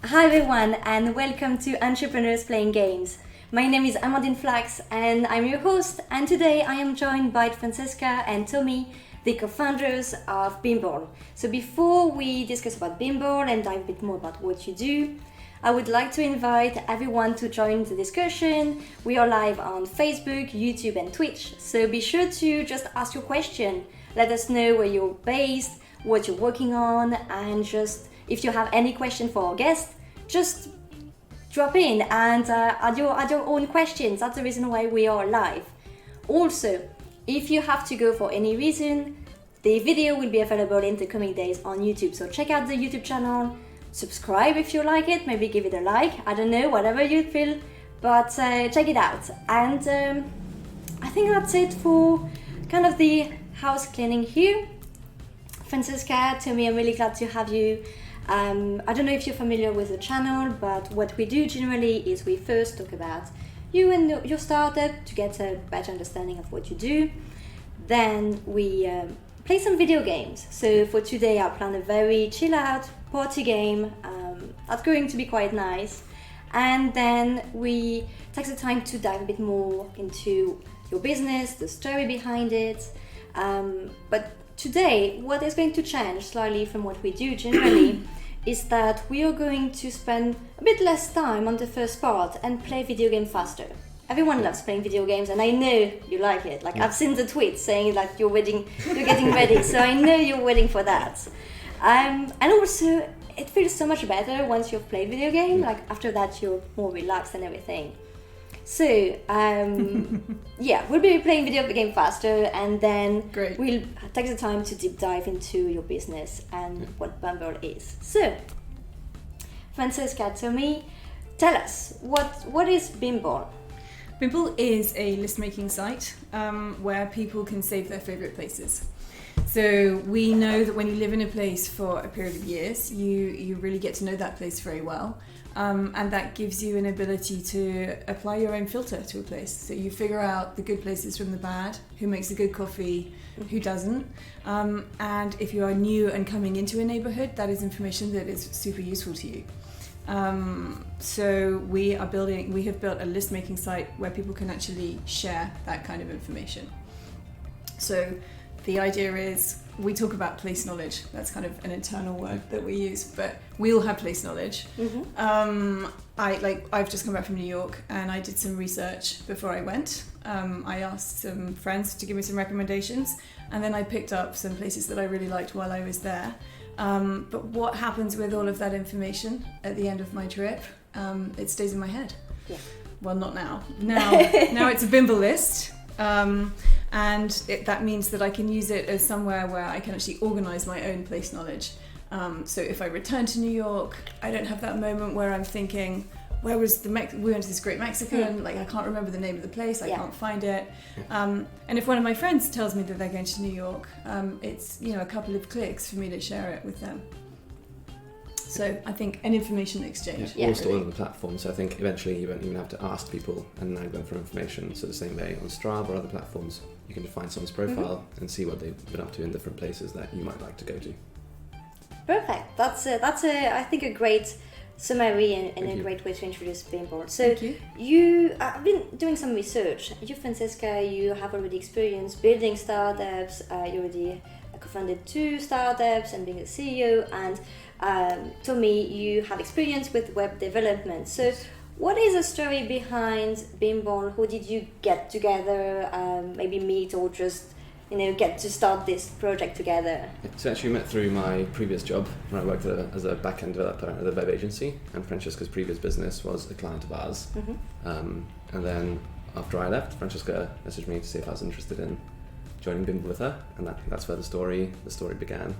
Hi everyone and welcome to Entrepreneurs Playing Games. My name is Amandine Flachs and I'm your host, and today I am joined by Francesca and Tomi, the co-founders of Bimble. So before we discuss about Bimble and dive a bit more about what you do, I would like to invite everyone to join the discussion. We are live on Facebook, YouTube and Twitch, so be sure to just ask your question. Let us know where you're based, what you're working on, and just if you have any question for our guest, just drop in and add your own questions. That's the reason why we are live. Also, if you have to go for any reason, the video will be available in the coming days on YouTube. So check out the YouTube channel, subscribe if you like it, maybe give it a like, I don't know, whatever you feel, but check it out. And I think that's it for kind of the house cleaning here. Francesca, Tomi, I'm really glad to have you. I don't know if you're familiar with the channel, but what we do generally is we first talk about you and your startup to get a better understanding of what you do. Then we play some video games. So for today I plan a very chill out party game. That's going to be quite nice. And then we take the time to dive a bit more into your business, the story behind it. But today, what is going to change slightly from what we do generally is that we are going to spend a bit less time on the first part and play video game faster. Everyone loves playing video games, and I know you like it. Like, I've seen the tweets saying that you're getting ready, so I know you're waiting for that. And also, it feels so much better once you've played video game. Like, after that, you're more relaxed and everything. So, we'll be playing video game faster, and then we'll take the time to deep dive into your business and what Bumble is. So, Francesca, Tomi, tell us, what is Bimble? Bimble is a list-making site where people can save their favourite places. So we know that when you live in a place for a period of years, you really get to know that place very well. And that gives you an ability to apply your own filter to a place. So you figure out the good places from the bad, who makes a good coffee, who doesn't. And if you are new and coming into a neighbourhood, that is information that is super useful to you. So we have built a list-making site where people can actually share that kind of information. So the idea is, we talk about place knowledge. That's kind of an internal word that we use, but we all have place knowledge. Mm-hmm. I've just come back from New York and I did some research before I went. I asked some friends to give me some recommendations, and then I picked up some places that I really liked while I was there. But what happens with all of that information at the end of my trip? It stays in my head. Yeah. Well, not now. Now it's a Bimble list. And that means that I can use it as somewhere where I can actually organise my own place knowledge. So if I return to New York, I don't have that moment where I'm thinking, where was we went to this great Mexican, like I can't remember the name of the place, I can't find it. And if one of my friends tells me that they're going to New York, it's a couple of clicks for me to share it with them. So I think an information exchange. Yeah, all stored on the platform, so I think eventually you won't even have to ask people and now go for information. So the same way on Strava or other platforms, you can find someone's profile and see what they've been up to in different places that you might like to go to. Perfect. That's I think a great summary and a great way to introduce Bimble. So you have been doing some research. You, Francesca, you have already experienced building startups. You already co-founded 2 startups and being a CEO, and Tomi, you have experience with web development. So what is the story behind Bimble? Who did you get together, maybe meet, or just get to start this project together? So actually we met through my previous job when I worked as a back-end developer at a web agency, and Francesca's previous business was a client of ours. Mm-hmm. And then after I left, Francesca messaged me to see if I was interested in joining Bimble with her, and that's where the story began.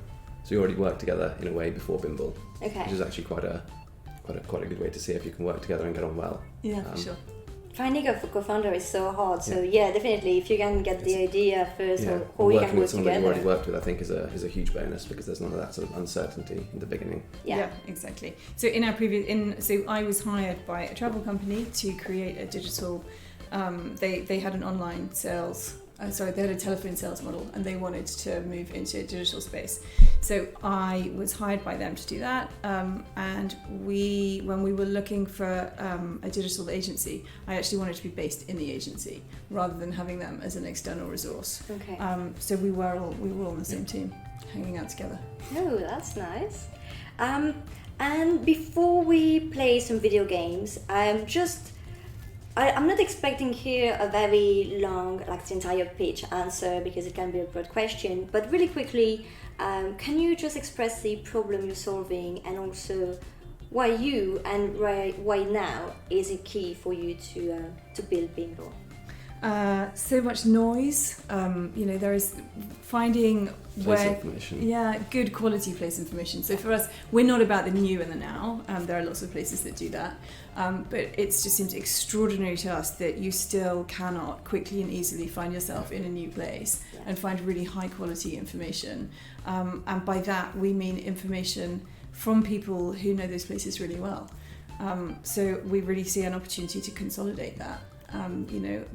So we already worked together in a way before Bimble, which is actually quite a good way to see if you can work together and get on well. Yeah, for sure. Finding a co-founder is so hard. So definitely, if you can get the idea first, or you can work together. Working with someone you already worked with, I think, is a huge bonus, because there's none of that sort of uncertainty in the beginning. Yeah, exactly. So so I was hired by a travel company to create a digital. They had an online sales they had a telephone sales model, and they wanted to move into a digital space. So I was hired by them to do that. And when we were looking for a digital agency, I actually wanted to be based in the agency rather than having them as an external resource. Okay. So we were all on the same team, hanging out together. Oh, that's nice. And before we play some video games, I'm not expecting here a very long, like the entire pitch answer, because it can be a broad question, but really quickly, can you just express the problem you're solving, and also why you and why now is it key for you to build Bimble? So much noise. There is finding good quality place information. So for us, we're not about the new and the now. There are lots of places that do that, but it just seems extraordinary to us that you still cannot quickly and easily find yourself in a new place and find really high quality information. And by that we mean information from people who know those places really well. So we really see an opportunity to consolidate that.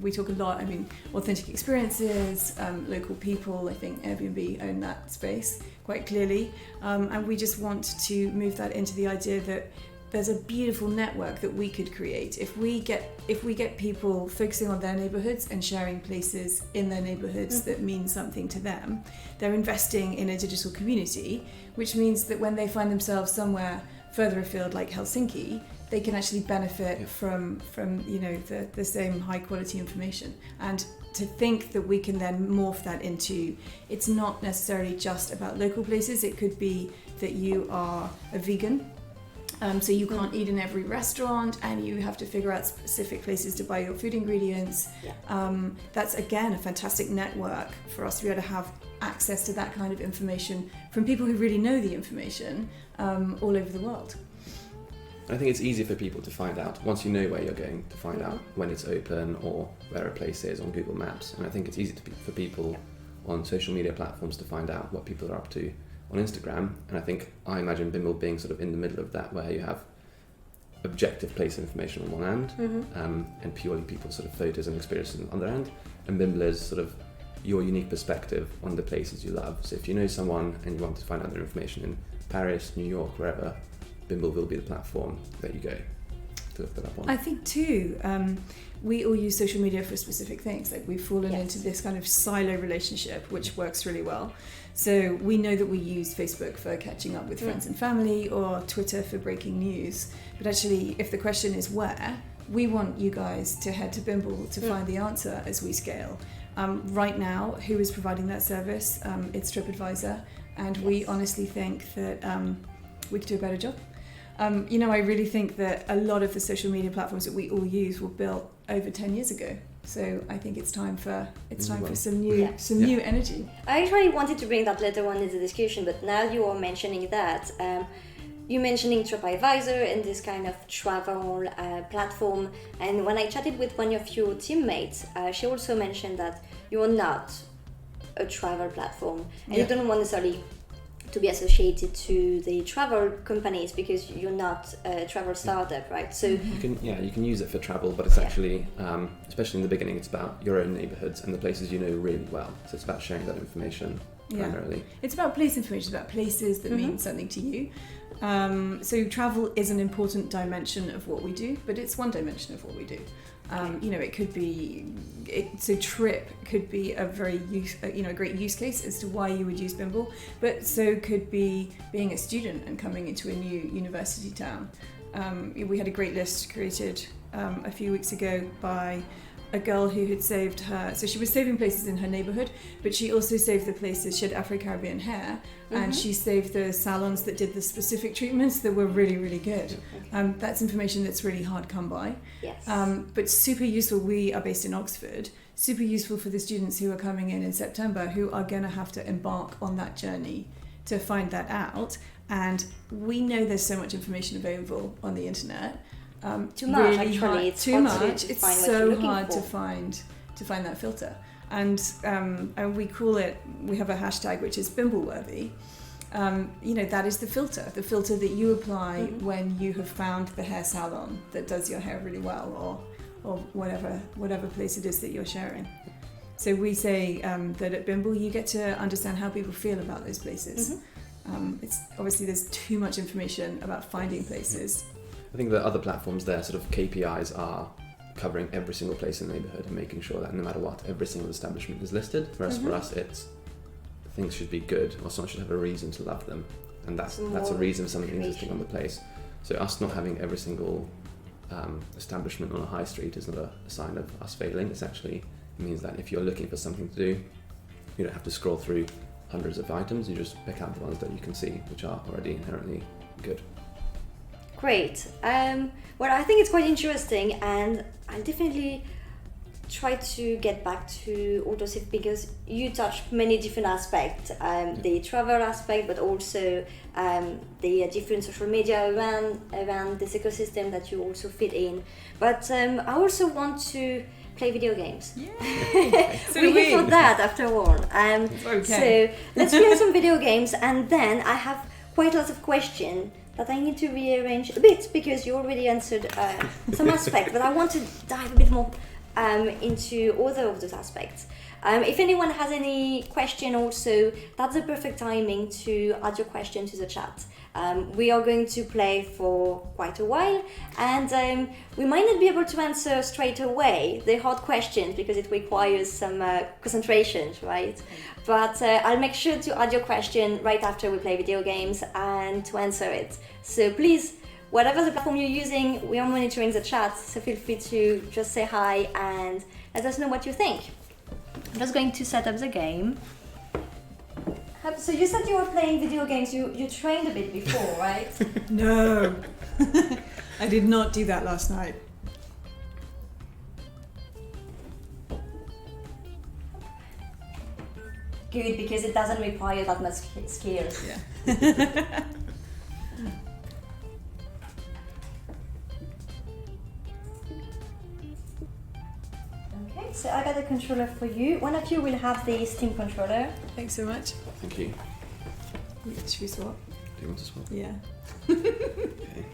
We talk a lot, authentic experiences, local people. I think Airbnb own that space quite clearly. And we just want to move that into the idea that there's a beautiful network that we could create. If we get people focusing on their neighborhoods and sharing places in their neighborhoods that mean something to them, they're investing in a digital community, which means that when they find themselves somewhere further afield like Helsinki, they can actually benefit from the same high quality information. And to think that we can then morph that into, it's not necessarily just about local places. It could be that you are a vegan, so you can't eat in every restaurant, and you have to figure out specific places to buy your food ingredients. That's again a fantastic network for us to be able to have access to that kind of information from people who really know the information all over the world. I think it's easy for people to find out once you know where you're going, to find out when it's open or where a place is on Google Maps. And I think it's easy for people on social media platforms to find out what people are up to on Instagram. And I imagine Bimble being sort of in the middle of that, where you have objective place information on one hand, and purely people's sort of photos and experiences on the other hand. And Bimble is sort of your unique perspective on the places you love. So if you know someone and you want to find out their information in Paris, New York, wherever, Bimble will be the platform that you go to look that up on. I think too, we all use social media for specific things. Like we've fallen into this kind of silo relationship, which works really well. So we know that we use Facebook for catching up with friends and family, or Twitter for breaking news. But actually, if the question is where, we want you guys to head to Bimble to find the answer as we scale. Right now, who is providing that service? It's TripAdvisor, and we honestly think that we could do a better job. I really think that a lot of the social media platforms that we all use were built over 10 years ago. So I think it's time for some new energy. I actually wanted to bring that later on in the discussion, but now you are mentioning that, you're mentioning TripAdvisor and this kind of travel platform. And when I chatted with one of your teammates, she also mentioned that you're not a travel platform, and you don't want necessarily to be associated to the travel companies because you're not a travel startup, right? So you can use it for travel, but it's actually, especially in the beginning, it's about your own neighborhoods and the places you know really well. So it's about sharing that information primarily. It's about place information, it's about places that mean something to you. So travel is an important dimension of what we do, but it's one dimension of what we do. It could be, so trip could be a very great use case as to why you would use Bimble, but so could be being a student and coming into a new university town. We had a great list created a few weeks ago by a girl who had saved her, so she was saving places in her neighborhood, but she also saved the places, she had Afro-Caribbean hair, and she saved the salons that did the specific treatments that were really, really good. That's information that's really hard come by. But super useful. We are based in Oxford, super useful for the students who are coming in September, who are going to have to embark on that journey to find that out. And we know there's so much information available on the internet. Too much, really actually. Hard, it's too much. It's so hard to find that filter. And we call it, we have a hashtag which is Bimbleworthy. That is the filter that you apply when you have found the hair salon that does your hair really well, or whatever place it is that you're sharing. So we say that at Bimble you get to understand how people feel about those places. It's obviously there's too much information about finding places. I think the other platforms, their sort of KPIs are covering every single place in the neighbourhood and making sure that no matter what, every single establishment is listed. Whereas for us, it's things should be good, or someone should have a reason to love them, and that's a reason for something interesting on the place. So us not having every single establishment on a high street is not a sign of us failing. It's actually means that if you're looking for something to do, you don't have to scroll through hundreds of items. You just pick out the ones that you can see, which are already inherently good. Great. Well, I think it's quite interesting, and I'll definitely try to get back to all those things because you touch many different aspects, the travel aspect, but also the different social media around this ecosystem that you also fit in. But I also want to play video games. Yeah. We're here for that after all. Okay. So let's play some video games, and then I have quite lots of questions that I need to rearrange a bit because you already answered some aspects, but I want to dive a bit more into other of those aspects. If anyone has any question also, that's the perfect timing to add your question to the chat. We are going to play for quite a while, and we might not be able to answer straight away the hard questions because it requires some concentration, right? But I'll make sure to add your question right after we play video games and to answer it. So please, whatever the platform you're using, we are monitoring the chat, so feel free to just say hi and let us know what you think. I'm just going to set up the game. So you said you were playing video games, you trained a bit before, right? No, I did not do that last night. Good, because it doesn't require that much skills. Yeah. Okay, so I got a controller for you. One of you will have the Steam controller. Thanks so much. Thank you. Should we swap? Do you want to swap? Yeah. Okay.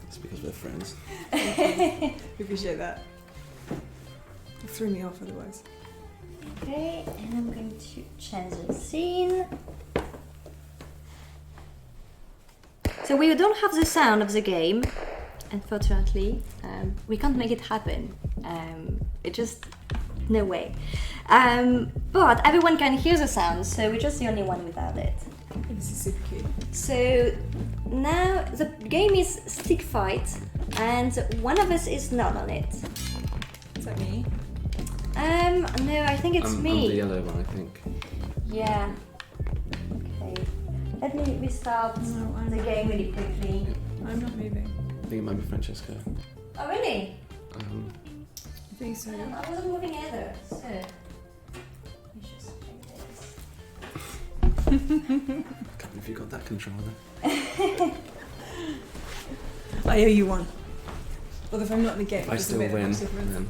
It's because we're friends. We appreciate that. It threw me off otherwise. Okay, and I'm going to change the scene. So we don't have the sound of the game, unfortunately. We can't make it happen. It just, no way. But everyone can hear the sound, so we're just the only one without it. This is super cute. So now the game is stick fight, and one of us is not on it. Is that me? No, I think it's me. I'm the yellow one, I think. Yeah. Okay. Let me restart the game really quickly. I'm not moving. I think it might be Francesca. Oh, really? I think so. I wasn't moving either, so... Let me just check this. Can't believe you got that controller. I owe you one. Although if I'm not in the game, If I still win, then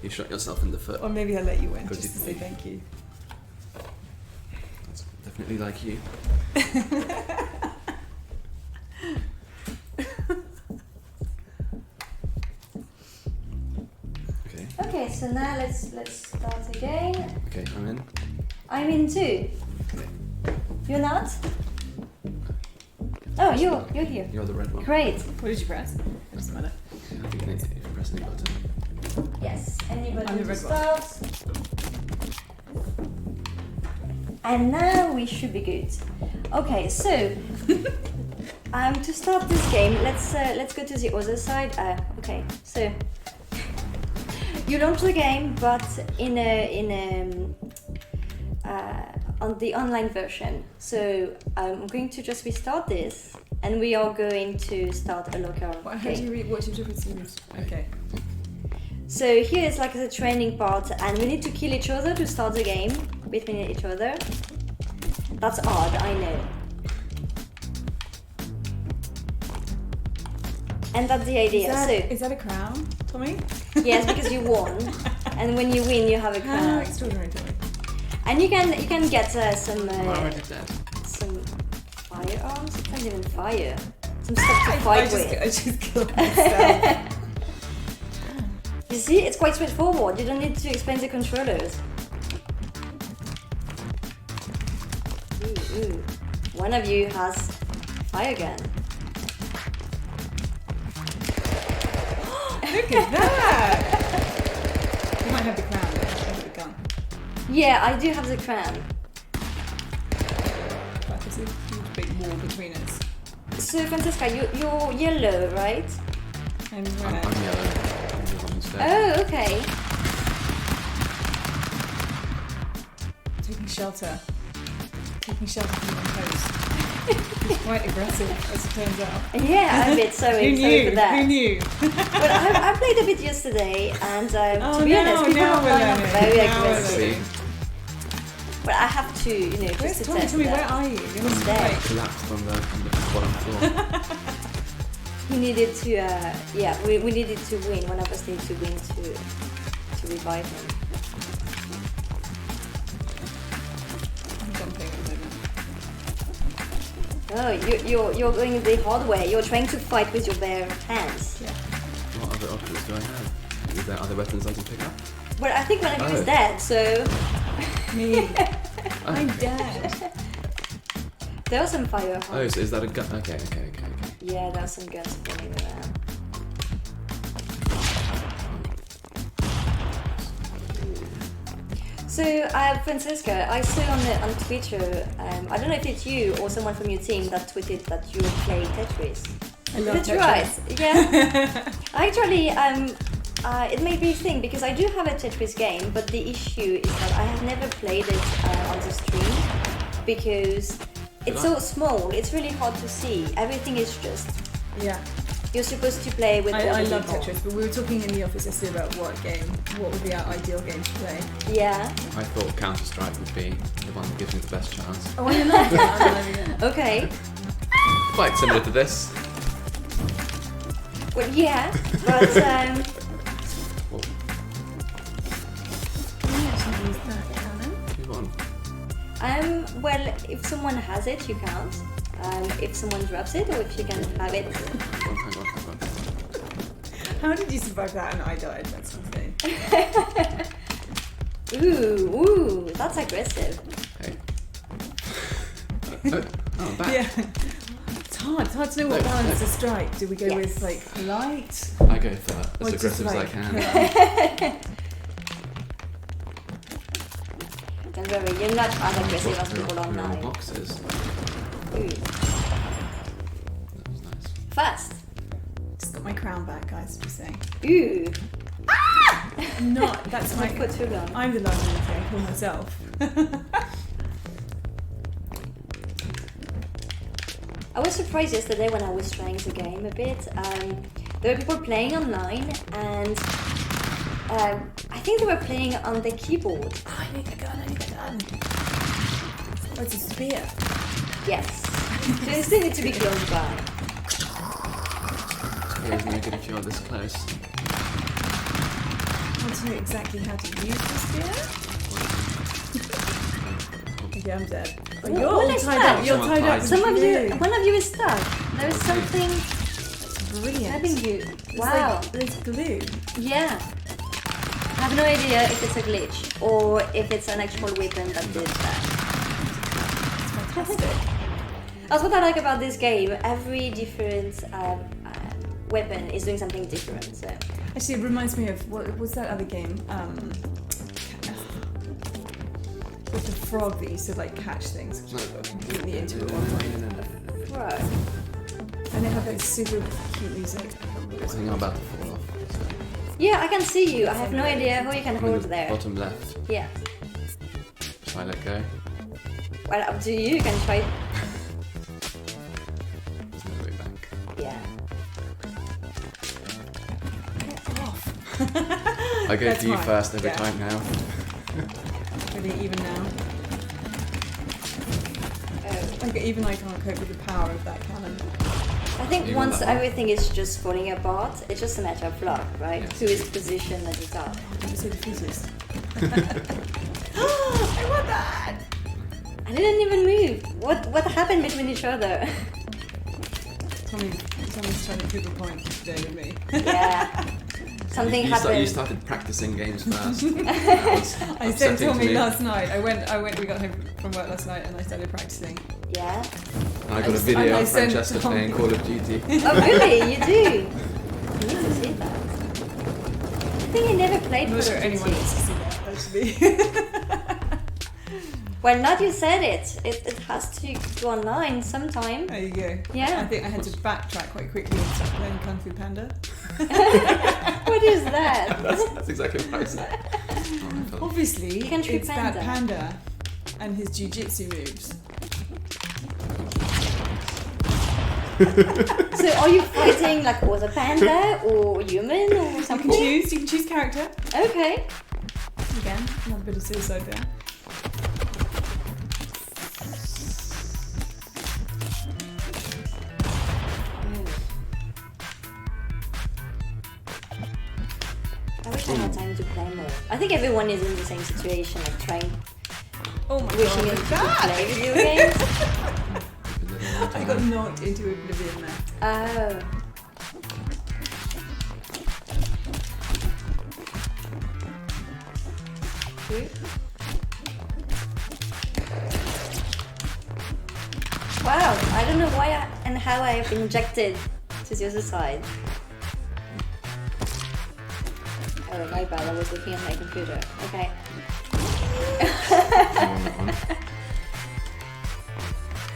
you shot yourself in the foot. Or maybe I'll let you win, Because just to you- say thank you. That's definitely like you. Okay. Okay, so now let's start again. Okay, I'm in. I'm in too. Okay. You're not? Oh, you're here. You're the red one. Great. What did you press? It doesn't matter. I think if you press any button. Yes. Anybody I'm the to red one. start? And now we should be good. Okay, so to start this game, let's go to the other side. Okay, so you launch the game, but on the online version. So I'm going to just restart this, and we are going to start a local How game. do you read? What's your difference? Okay. So here is like the training part, and we need to kill each other to start the game between each other. That's odd, I know. And that's the idea. Is that a crown, Tommy? So yes, because you won, and when you win, you have a How crown. extraordinary, Tommy. And you can get some I'm already dead. some firearms. You can't even fire. Some stuff to fight with. I just killed myself. You see, it's quite straightforward. You don't need to explain the controllers. Ooh. One of you has fire gun. Look at that! You might have the crown, but I have the gun. Yeah, I do have the crown. But there's a huge big wall between us. So Francesca, you're yellow, right? I'm I'm red. yellow. I'm the one instead. Oh, okay. Taking shelter. Taking shelter from my post. He's quite aggressive, as it turns out. Yeah, I'm a bit sorry, Who sorry knew? for that. Who knew? Well, I played a bit yesterday, and Oh, to be honest, people now are we're not learning. very Now we're aggressive. See, But I have to, just Where's to Tomi? test Tomi, that. where are you? You're not there. right. collapsed on the bottom floor. He needed to, we needed to win. One of us needed to win to revive him. I'm jumping at the moment. Oh, you're going the hard way. You're trying to fight with your bare hands. Yeah. What other options do I have? Is there other weapons I can pick up? Well, I think one of you is Oh. dead, so Me. Oh. I'm dead. there was some fire. Oh, so is that a gun? Okay. Yeah, there are some guns flying around. So, Francesca, I saw on Twitter, I don't know if it's you or someone from your team that tweeted that you play Tetris. I love That's Tetris. right. Yeah. Actually, it made me think because I do have a Tetris game, but the issue is that I have never played it on the stream because it's so small. It's really hard to see. Everything is just. Yeah. You're supposed to play with. I all the love people. Tetris, but we were talking in the office yesterday about what would be our ideal game to play. Yeah. I thought Counter-Strike would be the one that gives me the best chance. Oh, I love that. Okay. Quite similar to this. Well, yeah, but Oh, move on. well, if someone has it, you can't. If someone drops it, or if you can have it. Hang on. How did you survive that and I died? That's insane. Ooh, that's aggressive. Hey. Oh, I'm back. Yeah. It's hard to know what No, balance no. to strike. Do we go Yes. with like polite? I go for Or as just, aggressive as I like, can. Don't worry, you're not as aggressive as people We're on online. boxes. Ooh, That was nice. fast. Just got my crown back, guys. Just saying. Ooh, Not. That's my. not for too long. I'm the liability. I kill myself. I was surprised yesterday when I was trying the game a bit. There were people playing online, and I think they were playing on the keyboard. Oh, I need a gun. Oh, it's a spear. Yes. So you still need to be close by. It's really good if you're this close. I want to know exactly how to use the spear. Okay, I'm dead. Oh, What- you're what all is tied that? up. You're Someone tied up. tied Some of you, Glue. one of you is stuck. There is something Brilliant. grabbing you. It's Wow. like, there's glue. Yeah. I have no idea if it's a glitch or if it's an actual weapon that did that. Fantastic. That's what I like about this game. Every different weapon is doing something different. So. Actually, it reminds me of what was that other game? With the frog that used to like catch things, which I got completely into at one point. Right. And they have that super cute music. I think I'm about to fall off. So. Yeah, I can see you. I have no idea how you can I'm in hold the there. bottom left. Yeah. Should I let go? Well, up to you. You can try. There's no way back. Yeah. Get off. I go That's for you mine. first every Yeah. time now. Really, even now. Oh. Like, even I can't cope with the power of that cannon. I think You once got that one. everything is just falling apart, it's just a matter of luck, right? Yes. To his position at the top. Never say the fetus. I want that! I didn't even move. What happened between each other? Tommy's trying to prove a point today with me. Yeah. something You happened. started practicing games first. I said Tomi last night. We got home from work last night and I started practicing. Yeah. I got a video of Francesca playing Call of Duty. Oh really? You do? I need to see that. I think I never played I'm Call not sure of anyone Duty. wants to see that, actually. Well, now you said it. It has to go online sometime. There you go. Yeah. I think I had to backtrack quite quickly and start playing Kung Fu Panda. What is that? That's exactly what I said. Oh, Obviously, Kung Fu it's Panda. that panda and his jiu-jitsu moves. So are you fighting like with a panda or human or something? You can choose character. Okay. Again, another bit of suicide there. I wish I had time to play more. I think everyone is in the same situation, like trying, Oh my wishing god, to look at play that! video games. I got knocked into oblivion there. Oh. Wow, I don't know why and how I've injected to the other side. Oh, my bad, I was looking at my computer. Okay.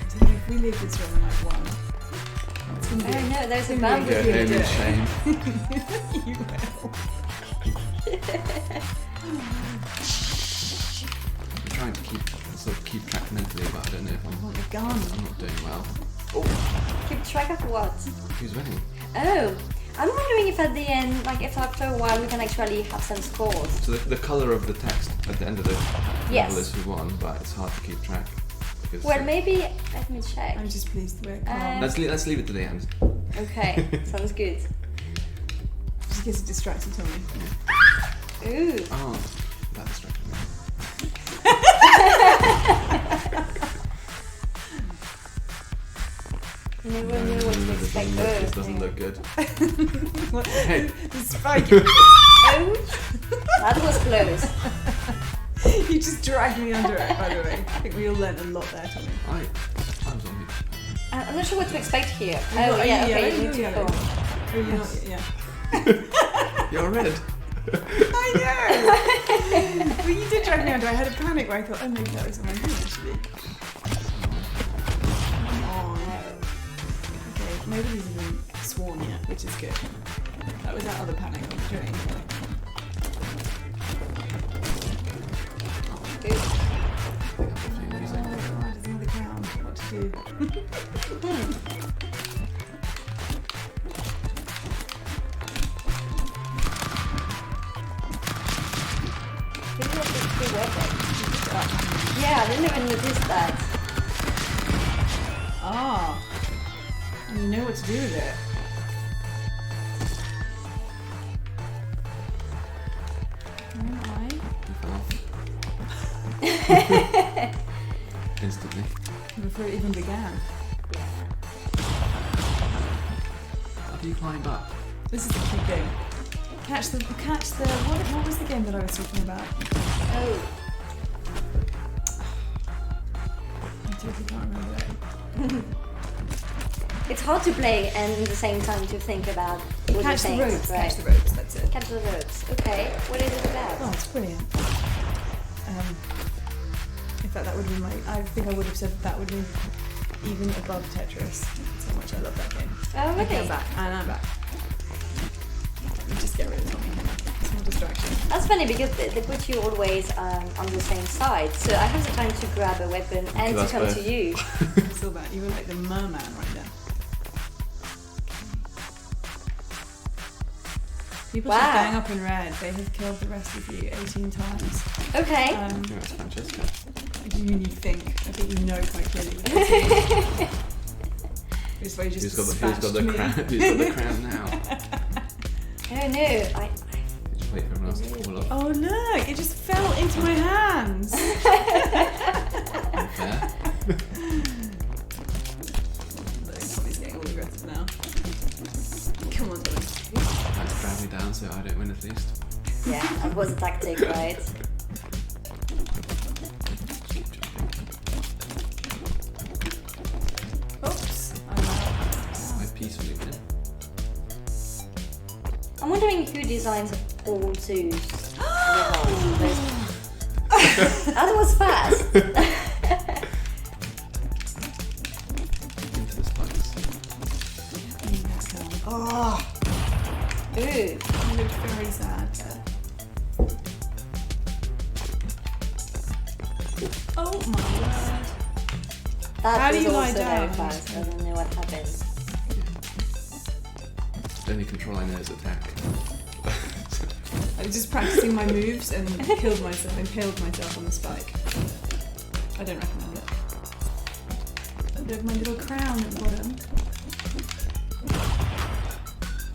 So if we leave this room like one, it's gonna be Oh no, there's a Go bamboo. Go home in shame. you will. I'm trying to keep track mentally, but I don't know if I want the gun. I'm not doing well. Keep track of what? Who's winning? Oh, I'm wondering if at the end, like if after a while we can actually have some scores. So the colour of the text at the end of the Yes. level is who won, but it's hard to keep track. Because Well, maybe, let me check. I'm just pleased the way it comes. let's leave it to the end. Okay, sounds good. Just gets distracted on me. Ooh. Oh, that distracted me. You never knew what to expect. This doesn't look good. What? Hey. The spike. Oh, that was close. You just dragged me under it, by the way. I think we all learnt a lot there, Tomi. I was on mute. I'm not sure what to expect here. Oh, Oh, are yeah, you okay, yellow? you need to You're go. yellow. Oh, you're not, yeah. You're red. I know! But you did drag me under. I had a panic where I thought, oh, maybe that was on my head, actually. Come on. Okay, nobody's even sworn yet, which is good. That was that other panic I was doing. Good. Oh, God, it's in the ground. What to do? Maybe that's just too weapon. Yeah, I didn't even notice that. Ah. And you know what to do with it. Where am I? You fell off. Instantly. Before it even began. How do you climb up? This is the key game. Catch the what was the game that I was talking about? Oh, I totally can't remember it. it's hard to play and at the same time to think about what Catch the you're saying. ropes, Right. catch the ropes, that's it. Catch the ropes. Okay, what is it about? Oh, it's brilliant. In fact, that would be I think I would have said that would be even above Tetris. That's how much I love that game. Oh, Okay, really? I'm back, and I'm back. Let me just get rid of Tomi. Small distraction. That's funny because they put you always on the same side, so I have the time to grab a weapon and to that's come both. to you. I saw that. You were like the merman right there. People Wow. should gang up in red. They have killed the rest of you 18 times. Okay. Yeah, it's Francesca. You think. I think you know quite clearly. This way you just Who's got dispatched the me. crown? Who's got the crown now? Oh no, You just wait for everyone else to fall off. Oh look, it just fell into my hands. Unfair. Tommy's getting all aggressive now. Come on, Tommy. trying to drag me down so I don't win at least. Yeah, that was a tactic, right? Oops. I'm out. I peacefully win. I'm wondering who designs all twos. That was fast. Into the spikes. Oh, Ooh. you looked very sad there. Oh my word. That How do was you lie also down? very fast. I don't know what happened. The only control I know is attack. I was just practicing my moves and impaled myself on the spike. I don't recommend it. Look, my little crown at the bottom.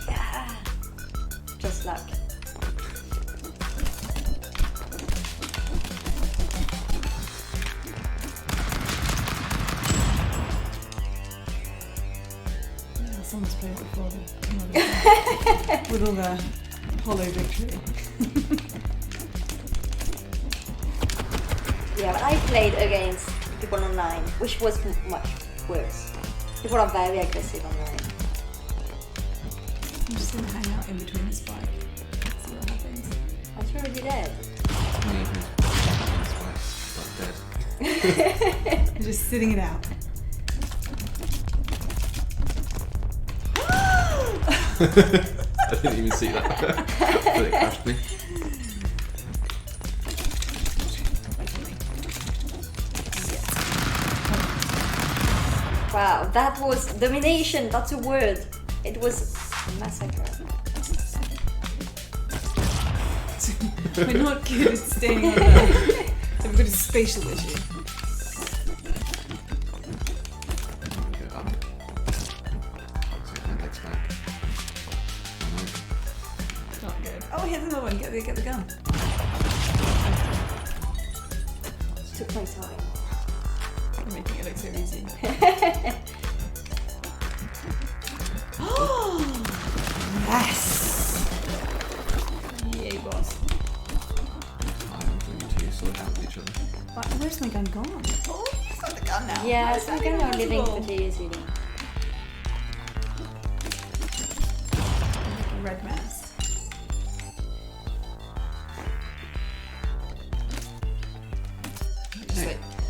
Yeah. Just luck. Yeah, someone's played it before. With all the hollow victory. Yeah, but I played against people online, which was much worse. People are very aggressive online. I'm just gonna hang out in between the spike. See what happens. That's already dead. Me who's dead. I'm just sitting it out. I didn't even see that. But it crushed me. Wow, that was domination, that's a word. It was a massacre. We're not good at staying on there. We've got a spatial issue. Go up. So it next back. Not good. Oh, here's another one. Get the gun. Took my time. You're making it look so easy. Yes! Yay, boss. I'm doing two, so they help each other. Where's my gun gone? Oh, you've got the gun now. Yeah, How is so that we're even gonna living possible? pretty easily. Red mask.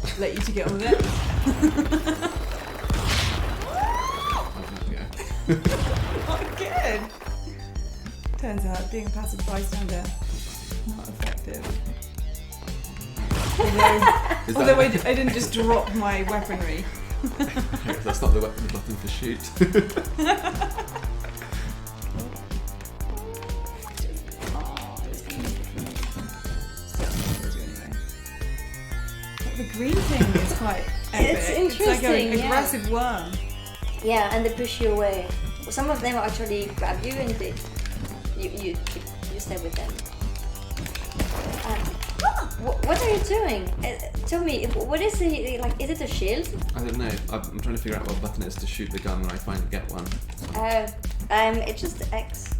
Just let you two get on with it. Oh, good. Turns out being a passive bystander not effective. Although I didn't just drop my weaponry. That's not the button for shoot. The green thing is quite epic. It's It's like interesting, an yeah. aggressive worm. Yeah, and they push you away. Some of them actually grab you and you stay with them. What are you doing? Tell me, what is the, like, is it a shield? I don't know. I'm trying to figure out what button it is to shoot the gun when I finally get one. It's just the X.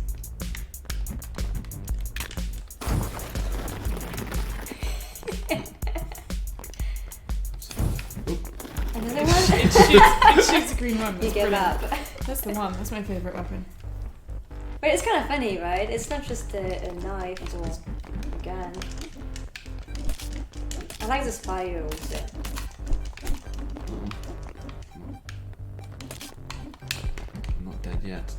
Another one? It shoots a green worm. You That's give brilliant. up. That's the one. That's my favourite weapon. But it's kind of funny, right? It's not just a knife or a gun. I like the spire also. I'm not dead yet.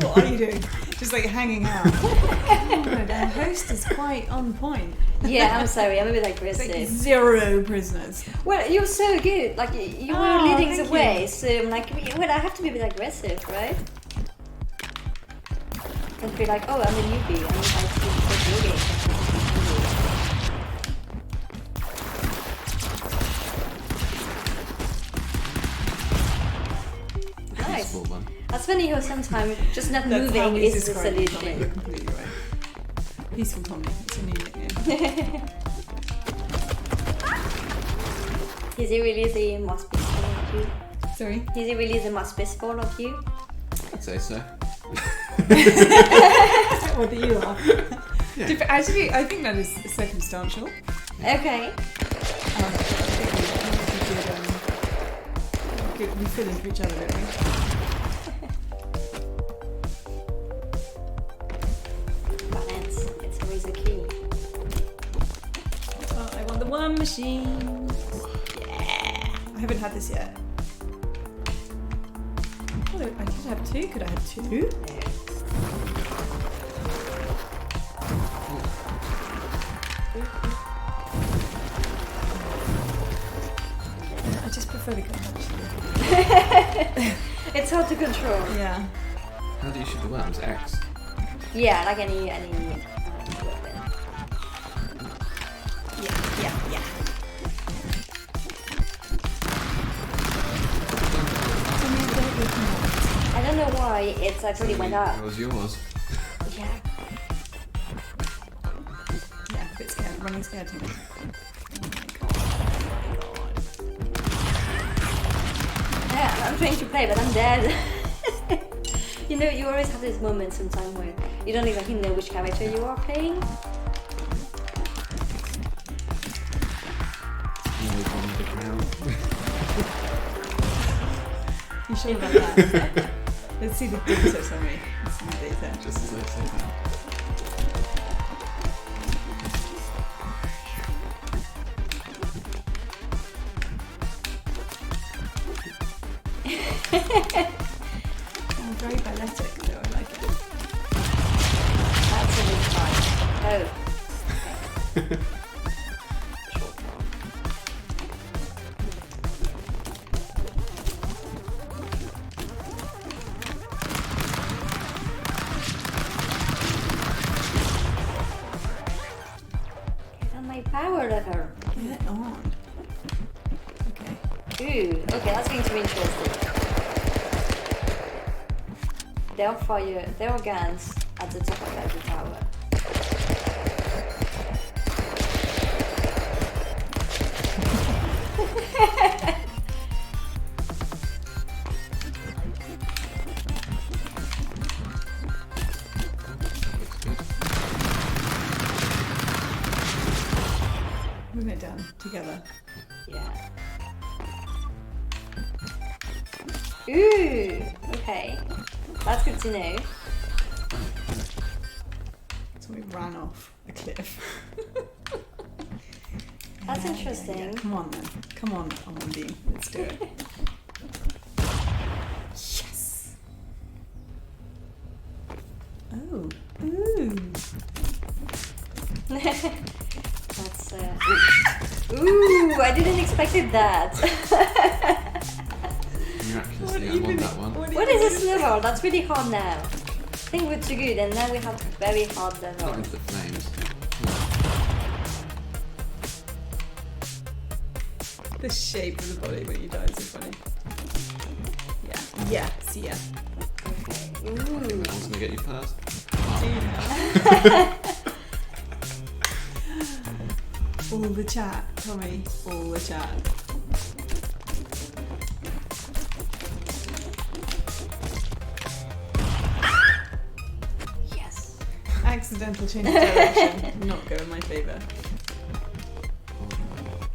What are you doing? Just like hanging out. God, our host is quite on point. Yeah, I'm sorry, I'm a bit It's like aggressive. 0 prisoners. Well, you're so good. Like you were Oh, leading the thank way, you. so I'm like, well, I have to be a bit aggressive, right? And be like, oh, I'm a newbie. I'm like, keep moving. Nice. Peaceful one. That's funny how sometimes just not That's how moving we is the describe Tommy. solution. You're completely right. Peaceful Tommy. It's a new nickname. Is he really the most peaceful of you? Sorry? Is he really the most peaceful of you? I'd say so. What do you are? Yeah. Actually, I think that is circumstantial. Okay. We fit into each other, don't we? Balance. It's always a key. Oh, I want the one machine. Yeah. I haven't had this yet. Oh, I did have two. Could I have two? I just prefer the gun, actually. It's hard to control. Yeah. How do you shoot the worms? X. Yeah, like any weapon. Yeah. I don't know why it's actually went up. It was yours. Yeah. Yeah, a bit scared. Running scared to me. Yeah, I'm trying to play, but I'm dead. You know, you always have this moment sometimes where you don't exactly know which character you are playing. You sure about that? Let's see the data, sorry. Let's see the data. Just as I say that. Oh, very balletic though, I like it. That's a good part. Oh. Okay. Short round. Get on my power level. Get on. Okay. Ooh, okay, that's going to be interesting. There are guns at the top of every tower. We went down together. Yeah. Ooh, okay. That's good to know. So we ran off a cliff. That's interesting. Come on then. Come on, Amandine. Let's do it. Yes! Oh. Ooh. That's ooh, I didn't expect that. Miraculously, I won that one. What is this level? That's really hard now. I think we're too good, and now we have very hard Not level. into the flames. The shape of the body when you die is so funny. Yeah. Yeah. See ya. Okay. Ooh. That one's gonna get you past. All the chat, Tommy. All the chat. Yes. Accidental change of direction. Did not go in my favour.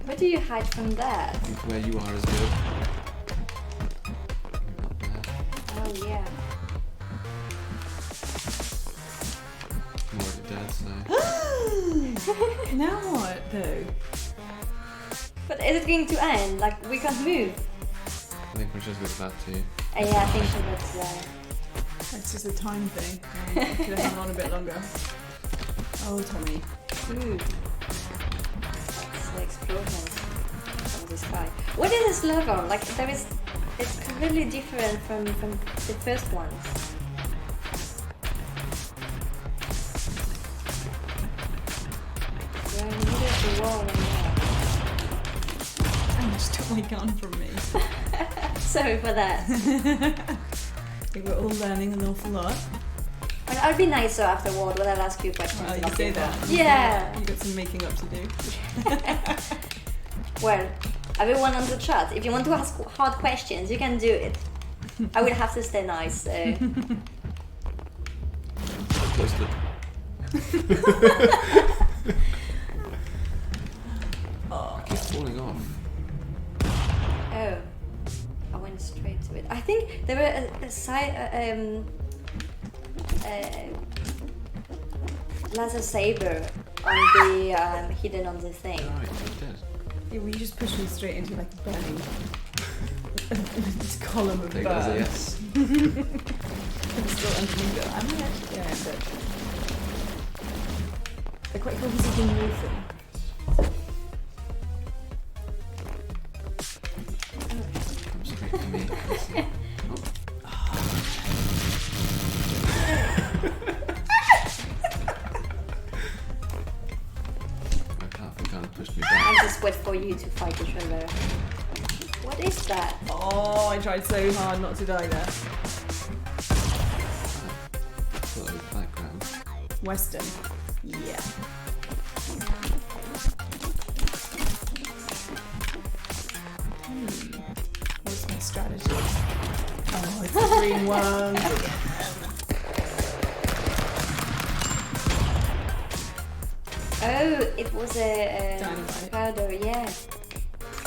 Where do you hide from that? I think where you are is good. Up there. Oh yeah. I'm already dead, so. Now what though? But is it going to end? Like, we can't move. I think Francesca's about to. Yeah, I think so, but That's just a time thing. I could have hung on a bit longer. Oh, Tommy. ooh. That's the explosion from the sky. What is this level? Like, it's completely different from the first one. We're in the middle of the wall right And just took my gun from me. now. Sorry for that. We're all learning an awful lot. But I'll be nicer afterward when I'll ask you questions. Well, you about say people. that. Yeah. You got some making up to do. Well, everyone on the chat, if you want to ask hard questions, you can do it. I will have to stay nice, so. close to Oh. it keeps falling off. Oh, I went straight to it. I think there were a side laser saber on the hidden on the thing. Alright, it did. Yeah, well, you just pushed me straight into like a burning this column of Take that as a burn. yes. I'm still underneath it. Am I actually? Yeah, but they're quite cool because you can move them. Come straight to me. Let's see. My platform kind of pushed me I back. just wait for you to fight each other. What is that? Oh, I tried so hard not to die there. Sort of background. Western. Yeah. What's my strategy? Oh, it's the green one. Oh, it was a Dynamite. powder, yeah.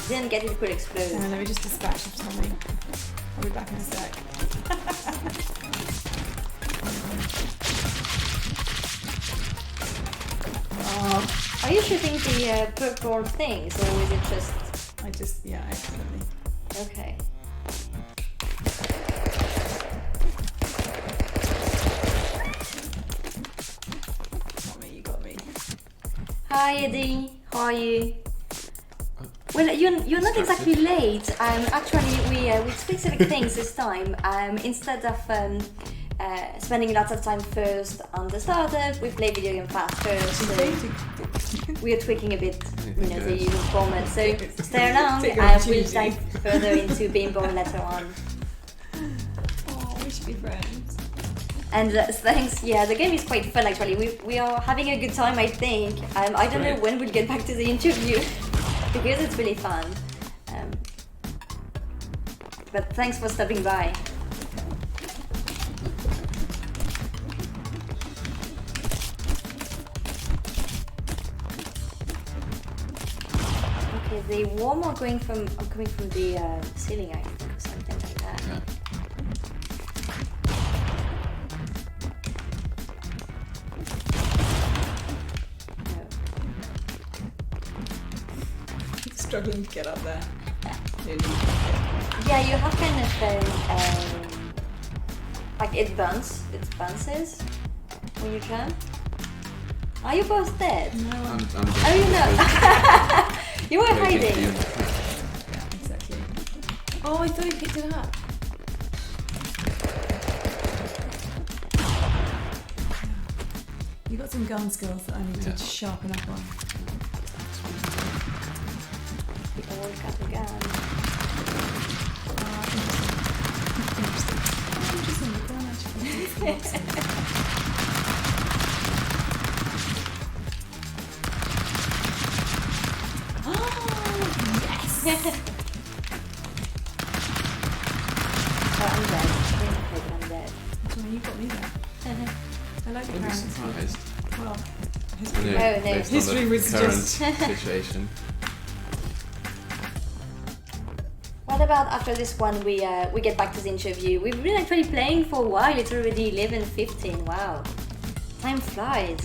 Didn't get it, could explode. Let me just dispatch of Tommy. I'll be back in a sec. Oh, Are you shooting the purple things, or is it just... yeah, accidentally. Okay. Tommy, you got me. Hi Eddie, how are you? Well, you're not exactly late. Actually, we specific things this time. Instead of spending lots of time first on the startup, we play video game fast first. So we are tweaking a bit, the usual format. So stay along. Take your We'll opportunity. dive further into Bimble later on. Oh, we should be friends. And thanks, yeah, the game is quite fun actually. We are having a good time, I think. I don't know Great. when we'll get back to the interview because it's really fun. But thanks for stopping by. Okay, the worm are coming from the ceiling, I think, or something like that. Yeah. No. Struggling to get up there. Yeah, you have kind of like it bounces when you jump. Are you both dead? No, I'm Oh, you know. You were hiding. Yeah, exactly. Oh, I thought he picked it up. You got some gun skills that I need Yeah. to sharpen up on. We all got a gun. Interesting. Oh, interesting. The gun actually looks Oh, yes! I'm dead. I'm dead. Well, you got me there. I like the I'd be parents. surprised. Well, I history. know, Oh, no. based on History the would current suggest- situation. What about after this one we get back to the interview? We've been actually playing for a while. It's already 11:15. Wow, time flies.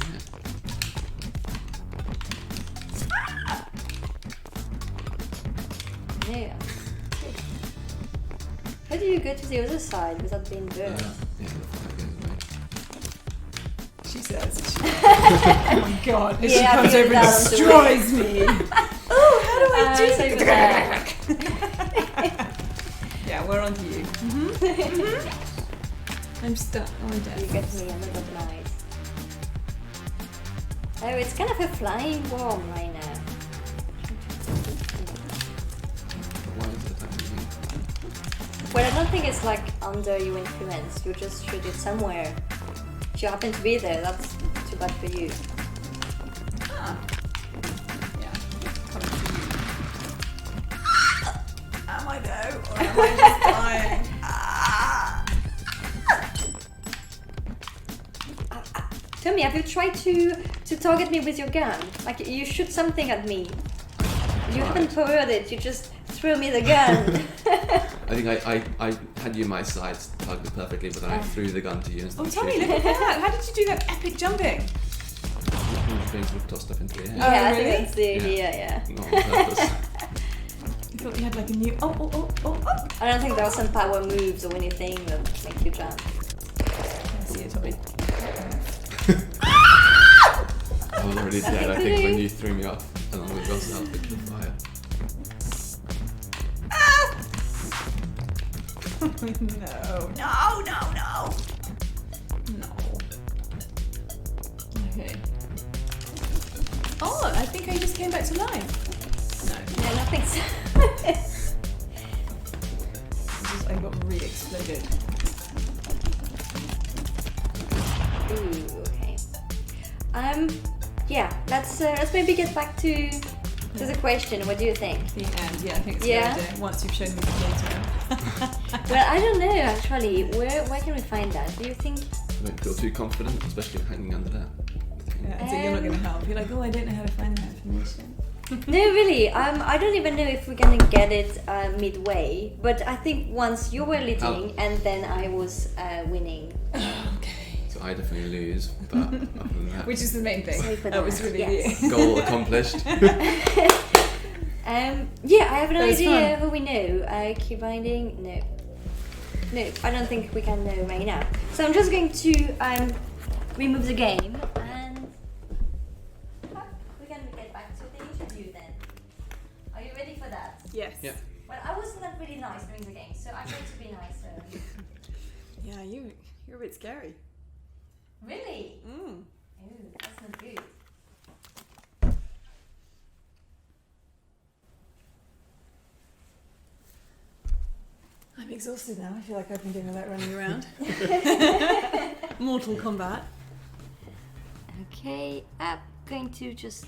Yeah. How do you go to the other side without being burned? Yeah, that goes away. She says. Oh my god, if Yeah, she I comes figured over and it out on the destroys me. Oh, how do I do so that? bad. Yeah, we're on to you. I'm stuck. Oh, I'm dead. You get me another night. Oh, it's kind of a flying worm right now. Why is it attacking me? Well, I don't think it's like under your influence. You just shoot it somewhere. If you happen to be there, that's too bad for you. Ah. Yeah, coming to you. Am I though? Or am I just dying? Ah. Tomi, have you tried to target me with your gun? Like you shoot something at me. You haven't fired it. You just threw me the gun. I think I had you in my sights targeted perfectly, but then I threw the gun to you. Oh, Tomi, look at that! How did you do that epic jumping? Things were tossed up into the air. Yeah, I really? think that's the idea. Yeah. Not on purpose. You thought you had like a new. Oh! I don't think there are some power moves or anything that make you jump. I see it, Tomi. I was already dead, I think, when you threw me off along with yourself into the fire. No. Okay. Oh, I think I just came back to life. No. Yeah, nothing's. I got re-exploded. Ooh, okay. Yeah. Let's maybe get back to the question. What do you think? The end. Yeah, I think it's a Yeah. good idea. Once you've shown me the data. Well, I don't know actually. Where can we find that? Do you think? I don't feel too confident, especially hanging under that. Yeah, so you're not going to help. You're like, oh, I don't know how to find that information. No, really. I don't even know if we're gonna get it midway. But I think once you were leading and then I was winning. Okay. So I definitely lose, but other than that, Which is the main thing. Sorry for That was that, really yes. the goal accomplished. Yeah, I have no That was idea fun. who we know. Keep binding? No. No, I don't think we can know right now. So I'm just going to remove the game and we can get back to the interview then. Are you ready for that? Yes. Yeah. Well, I was not really nice during the game, so I'm going to be nicer. Yeah, you're a bit scary. Really? Mm. Ooh, that's not good. I'm exhausted now. I feel like I've been doing all that running around. Mortal Kombat. Okay, I'm going to just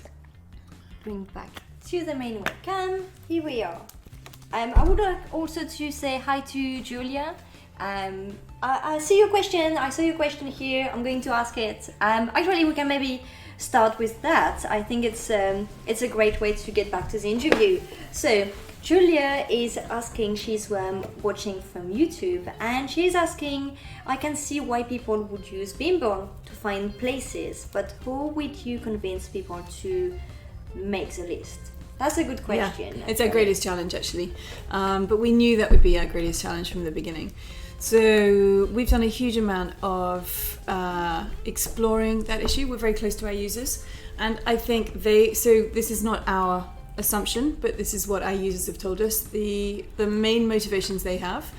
bring back to the main webcam. Here we are. I would like also to say hi to Julia. I see your question. I saw your question here. I'm going to ask it. Actually, we can maybe start with that. I think it's a great way to get back to the interview. So Julia is asking. She's watching from YouTube, and she's asking. I can see why people would use Bimble to find places, but how would you convince people to make the list? That's a good question. Yeah, it's our greatest challenge actually, but we knew that would be our greatest challenge from the beginning. So we've done a huge amount of exploring that issue. We're very close to our users, and I think so this is not our assumption, but this is what our users have told us. The main motivations they have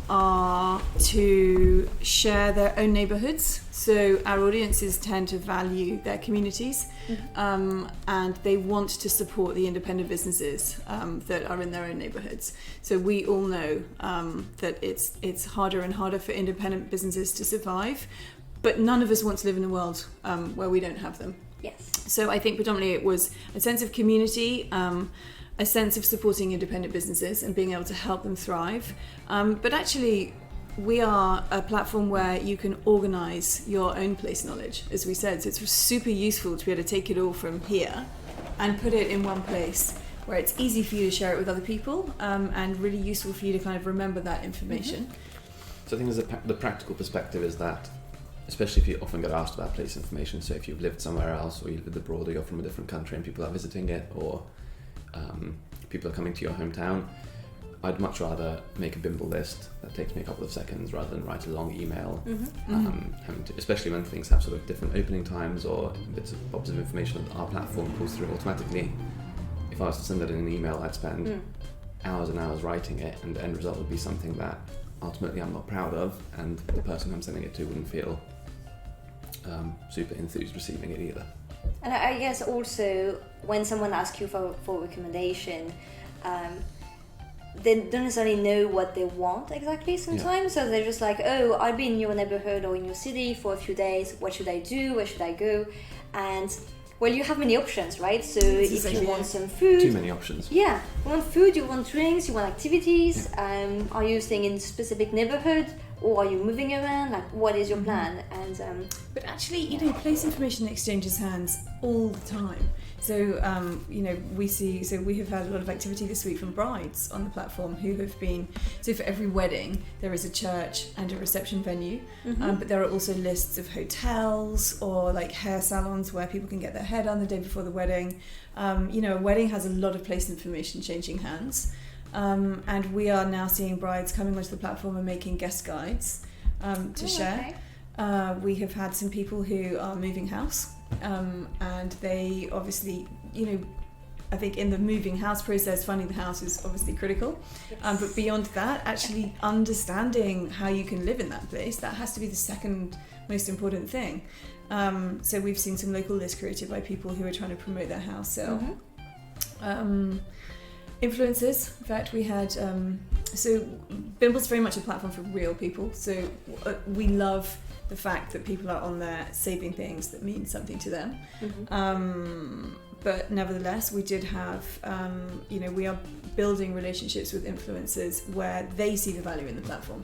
are to share their own neighborhoods. So our audiences tend to value their communities, and they want to support the independent businesses that are in their own neighborhoods. So we all know that it's harder and harder for independent businesses to survive, but none of us want to live in a world where we don't have them. Yes. So I think predominantly it was a sense of community, a sense of supporting independent businesses and being able to help them thrive. But actually, we are a platform where you can organise your own place knowledge, as we said. So it's super useful to be able to take it all from here and put it in one place where it's easy for you to share it with other people, and really useful for you to kind of remember that information. So I think the practical perspective is that, especially if you often get asked about place information, so if you've lived somewhere else or you've lived abroad or you're from a different country and people are visiting it, or people are coming to your hometown, I'd much rather make a Bimble list that takes me a couple of seconds rather than write a long email, especially when things have sort of different opening times or bits of bobs of information that our platform pulls through automatically. If I was to send it in an email, I'd spend hours and hours writing it, and the end result would be something that ultimately I'm not proud of, and the person I'm sending it to wouldn't feel super enthused receiving it either. And I guess also when someone asks you for recommendation, they don't necessarily know what they want exactly sometimes. So they're just like, oh, I'll be in your neighborhood or in your city for a few days. What should I do? Where should I go? And well, you have many options, right? So if you want some food, too many options. Yeah, you want food, you want drinks, you want activities. Are you staying in a specific neighborhood? or are you moving around? Like, what is your plan? And but actually, place information exchanges hands all the time. So we have had a lot of activity this week from brides on the platform who have been. So for every wedding, there is a church and a reception venue, but there are also lists of hotels or like hair salons where people can get their hair done the day before the wedding. A wedding has a lot of place information changing hands. And we are now seeing brides coming onto the platform and making guest guides to share. Okay. We have had some people who are moving house, and they obviously, I think in the moving house process, finding the house is obviously critical. Yes. But beyond that, actually understanding how you can live in that place, that has to be the second most important thing. So we've seen some local lists created by people who are trying to promote their house sale. Influencers, in fact, we had so Bimble's very much a platform for real people, so we love the fact that people are on there saving things that mean something to them. But nevertheless, we did have we are building relationships with influencers where they see the value in the platform.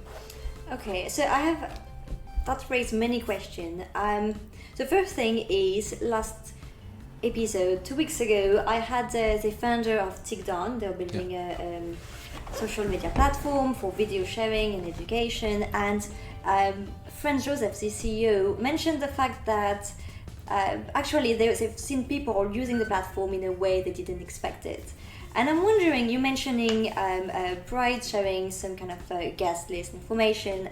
Okay, so that raised many questions. The first thing is, last episode 2 weeks ago, I had the founder of TikTok. They're building a social media platform for video sharing and education, and Franz Joseph, the CEO, mentioned the fact that actually they've seen people using the platform in a way they didn't expect it. And I'm wondering, you mentioning brides sharing some kind of guest list information,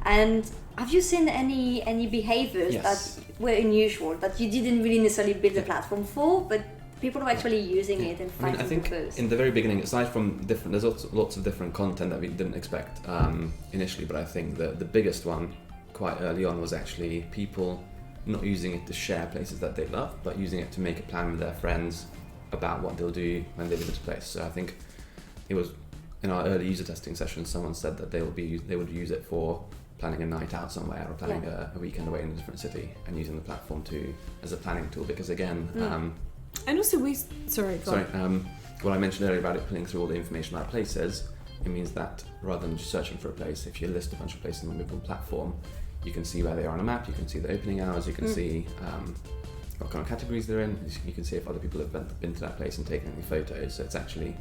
and have you seen any behaviors that were unusual, that you didn't really necessarily build the platform for, but people are actually using it and finding I think the in the very beginning, aside from there's lots of different content that we didn't expect initially, but I think the biggest one quite early on was actually people not using it to share places that they love, but using it to make a plan with their friends about what they'll do when they visit a place. So I think it was in our early user testing session, someone said that they would use it for planning a night out somewhere, or planning a weekend away in a different city, and using the platform as a planning tool, because again and also what I mentioned earlier about it pulling through all the information about places, it means that rather than just searching for a place, if you list a bunch of places on the Bimble platform, you can see where they are on a map, you can see the opening hours, you can see what kind of categories they're in, you can see if other people have been to that place and taken any photos. So it's actually,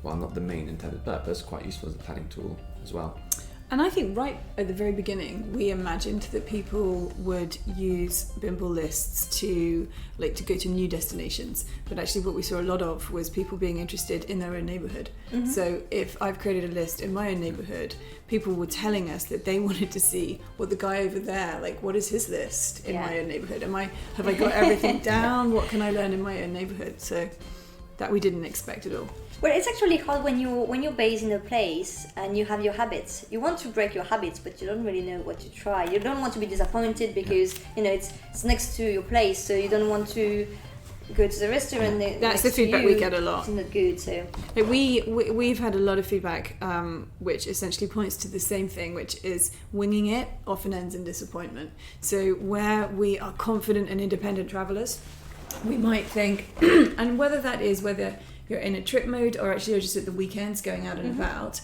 while not the main intended purpose, quite useful as a planning tool as well. And I think right at the very beginning, we imagined that people would use Bimble lists to go to new destinations. But actually what we saw a lot of was people being interested in their own neighbourhood. So if I've created a list in my own neighbourhood, people were telling us that they wanted to see what the guy over there, what is his list in my own neighbourhood? Have I got everything down? What can I learn in my own neighbourhood? So that we didn't expect at all. Well, it's actually hard when you're based in a place and you have your habits. You want to break your habits, but you don't really know what to try. You don't want to be disappointed because it's next to your place, so you don't want to go to the restaurant. That's the feedback we get a lot. It's not good. So we've had a lot of feedback, which essentially points to the same thing, which is winging it often ends in disappointment. So where we are confident and independent travellers, we might think, and whether you're in a trip mode or actually you're just at the weekends going out and about,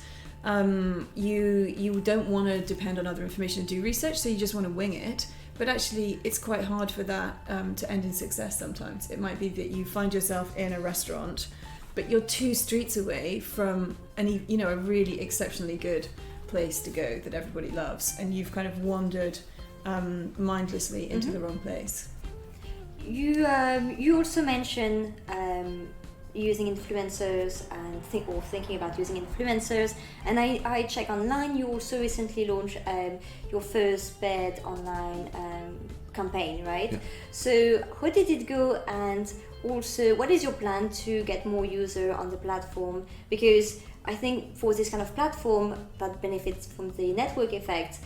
you don't want to depend on other information and do research, so you just want to wing it. But actually it's quite hard for that to end in success sometimes. It might be that you find yourself in a restaurant, but you're 2 streets away from a really exceptionally good place to go that everybody loves, and you've kind of wandered mindlessly into the wrong place. You also mentioned using influencers and thinking about using influencers, and I check online. You also recently launched your first paid online campaign, right? Yeah. So how did it go, and also what is your plan to get more users on the platform? Because I think for this kind of platform that benefits from the network effect,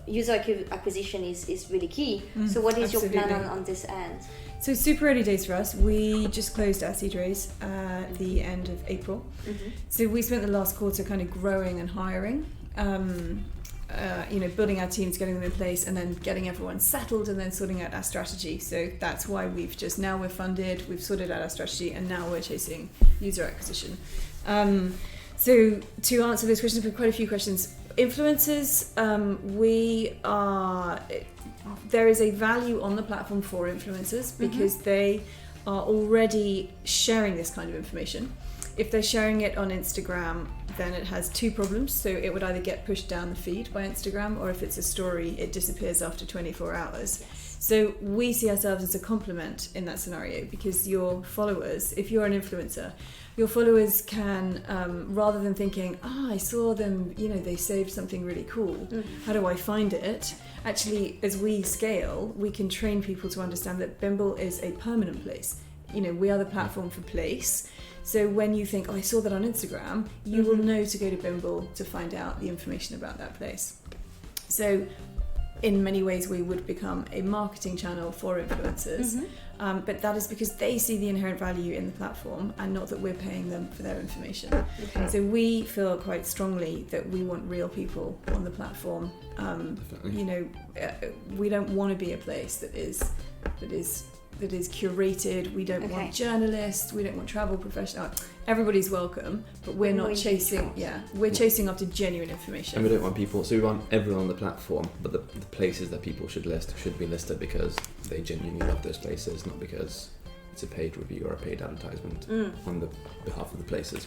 user acquisition is really key. So what is your plan on this end? So super early days for us. We just closed our seed raise at the end of April. So we spent the last quarter kind of growing and hiring, building our teams, getting them in place, and then getting everyone settled, and then sorting out our strategy. So that's why we're funded, we've sorted out our strategy, and now we're chasing user acquisition. So to answer those questions, we've quite a few questions. Influencers, there is a value on the platform for influencers because they are already sharing this kind of information. If they're sharing it on Instagram, then it has two problems. So it would either get pushed down the feed by Instagram, or if it's a story, it disappears after 24 hours. So we see ourselves as a complement in that scenario, because your followers, if you're an influencer, your followers can, rather than thinking, I saw them, they saved something really cool, how do I find it? Actually, as we scale, we can train people to understand that Bimble is a permanent place. We are the platform for place. So when you think, I saw that on Instagram, you will know to go to Bimble to find out the information about that place. So in many ways, we would become a marketing channel for influencers. But that is because they see the inherent value in the platform, and not that we're paying them for their information. So we feel quite strongly that we want real people on the platform. We don't want to be a place that is curated. We don't want journalists, we don't want travel professionals. Everybody's welcome, but we're not chasing we're chasing after genuine information. And we don't want people, so we want everyone on the platform, but the places that people should be listed because they genuinely love those places, not because it's a paid review or a paid advertisement on the behalf of the places.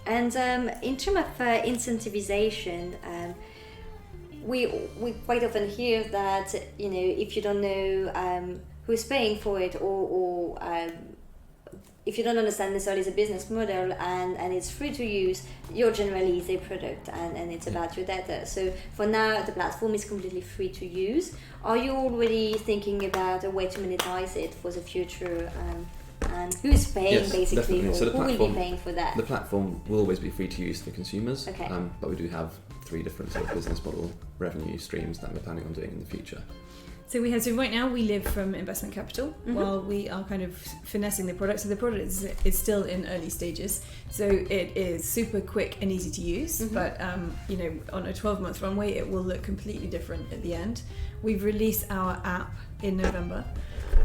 And in terms of incentivization, we quite often hear that if you don't know who's paying for it, or if you don't understand necessarily the business model and it's free to use, you're generally the product and it's about your data. So for now, the platform is completely free to use. Are you already thinking about a way to monetize it for the future? And who's paying basically, or so who will be paying for that? The platform will always be free to use for consumers, okay. But we do have 3 different sort of business model revenue streams that we're planning on doing in the future. So right now we live from investment capital while we are kind of finessing the product. So the product is still in early stages. So it is super quick and easy to use, but on a 12-month runway, it will look completely different at the end. We've released our app in November.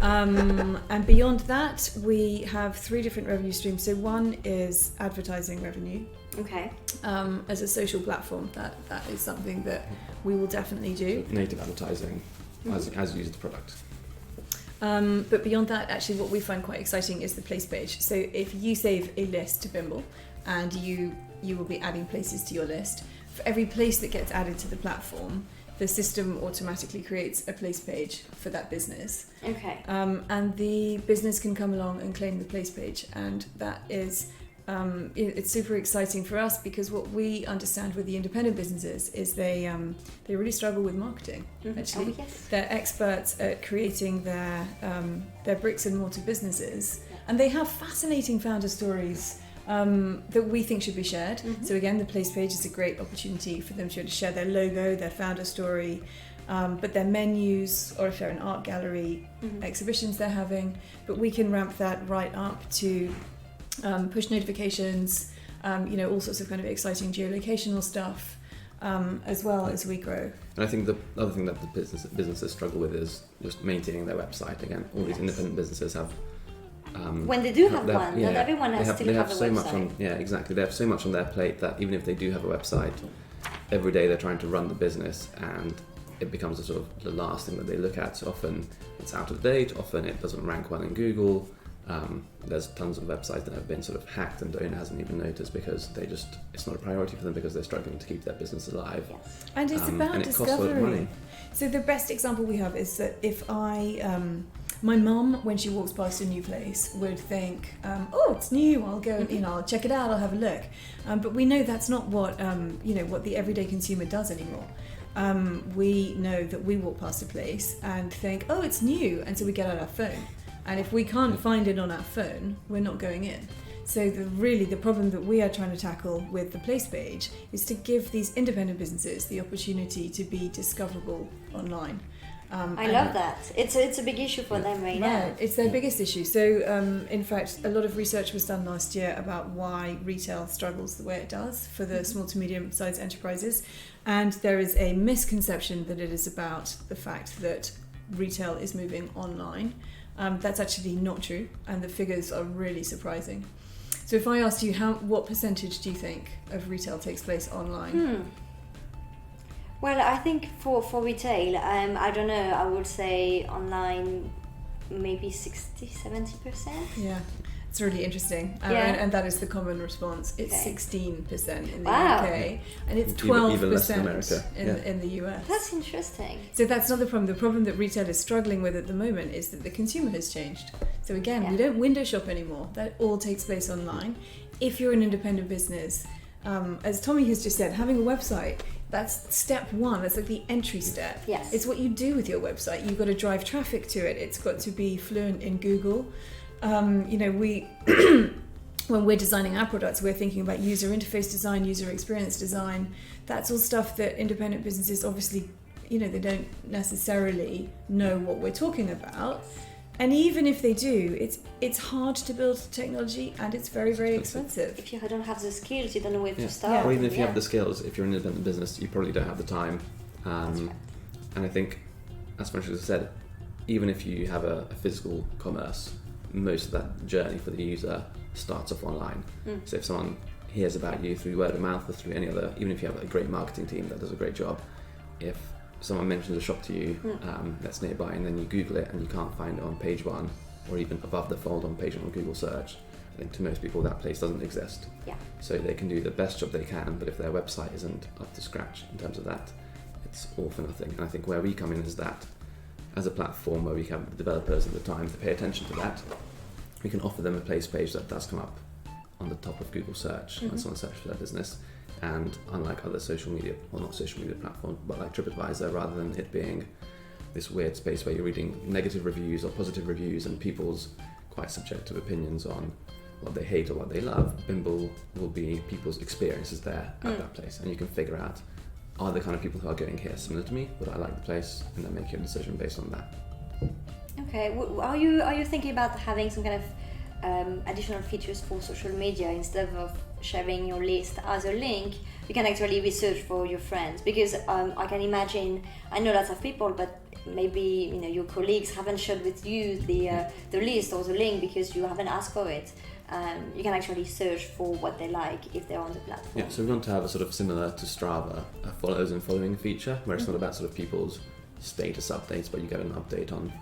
And beyond that, we have 3 different revenue streams. So one is advertising revenue. Okay. As a social platform, that is something that we will definitely do. Native advertising as you use the product. But beyond that, actually, what we find quite exciting is the place page. So if you save a list to Bimble, and you will be adding places to your list, for every place that gets added to the platform, the system automatically creates a place page for that business. Okay. And the business can come along and claim the place page, and that is it's super exciting for us, because what we understand with the independent businesses is they really struggle with marketing. Actually, they're experts at creating their bricks and mortar businesses, and they have fascinating founder stories that we think should be shared. So again, the place page is a great opportunity for them to share their logo, their founder story, but their menus, or if they're an art gallery, exhibitions they're having. But we can ramp that right up to push notifications, all sorts of kind of exciting geolocational stuff, as well as we grow. And I think the other thing that the businesses struggle with is just maintaining their website. Again, all these independent businesses have when they do have one, not everyone has to have a so website. Much on, exactly. They have so much on their plate that even if they do have a website, every day they're trying to run the business, and it becomes a sort of the last thing that they look at. So often it's out of date, often it doesn't rank well in Google. There's tons of websites that have been sort of hacked and the owner hasn't even noticed, because it's not a priority for them, because they're struggling to keep their business alive. Yes. And it's about and it discovery. costs a lot of money. So the best example we have is that if my mum, when she walks past a new place, would think, oh, it's new, I'll go, I'll check it out, I'll have a look. But we know that's not what the everyday consumer does anymore. We know that we walk past a place and think, oh, it's new, and so we get out our phone. And if we can't find it on our phone, we're not going in. So the problem that we are trying to tackle with the place page is to give these independent businesses the opportunity to be discoverable online. I love that. It's a big issue for them right now. It's their biggest issue. So in fact, a lot of research was done last year about why retail struggles the way it does for the small to medium sized enterprises. And there is a misconception that it is about the fact that retail is moving online. That's actually not true, and the figures are really surprising. So if I asked you what percentage do you think of retail takes place online? Well, I think for retail, I don't know, I would say online maybe 60-70%. Yeah, it's really interesting. Yeah. And that is the common response. It's Okay. 16% in the Wow. UK, and it's Even 12% less in America. in the US. That's interesting. So that's not the problem. The problem that retail is struggling with at the moment is that the consumer has changed. So again, Yeah. we don't window shop anymore. That all takes place online. If you're an independent business, as Tomi has just said, having a website, that's step one. That's like the entry step. Yes. It's what you do with your website. You've got to drive traffic to it. It's got to be fluent in Google. We when we're designing our products, we're thinking about user interface design, user experience design. That's all stuff that independent businesses obviously, they don't necessarily know what we're talking about. And even if they do, it's hard to build technology, and it's very, very expensive. If you don't have the skills, you don't know where to Yeah. start. Or even if you have the skills, if you're an independent business, you probably don't have the time. That's right. And I think, as Francesca said, even if you have a physical commerce, most of that journey for the user starts off online. So if someone hears about you through word of mouth or through any other, even if you have a great marketing team that does a great job, if someone mentions a shop to you that's nearby, and then you Google it and you can't find it on page 1 or even above the fold on page 1 on Google search, I think to most people that place doesn't exist. Yeah. So they can do the best job they can, but if their website isn't up to scratch in terms of that, it's all for nothing. And I think where we come in is that as a platform where we have the developers at the time to pay attention to that, we can offer them a place page that does come up on the top of Google search when someone searches for their business. And unlike other social media, well, not social media platforms, but like TripAdvisor, rather than it being this weird space where you're reading negative reviews or positive reviews and people's quite subjective opinions on what they hate or what they love, Bimble will be people's experiences there at that place. And you can figure out, are the kind of people who are going here similar to me? Would I like the place? And then make your decision based on that. Okay. Are you thinking about having some kind of additional features for social media instead of sharing your list as a link? You can actually research for your friends, because I can imagine, I know lots of people, but maybe your colleagues haven't shared with you the list or the link because you haven't asked for it. You can actually search for what they like if they're on the platform. Yeah, so we want to have a sort of similar to Strava, a follows and following feature, where it's not about sort of people's status updates, but you get an update on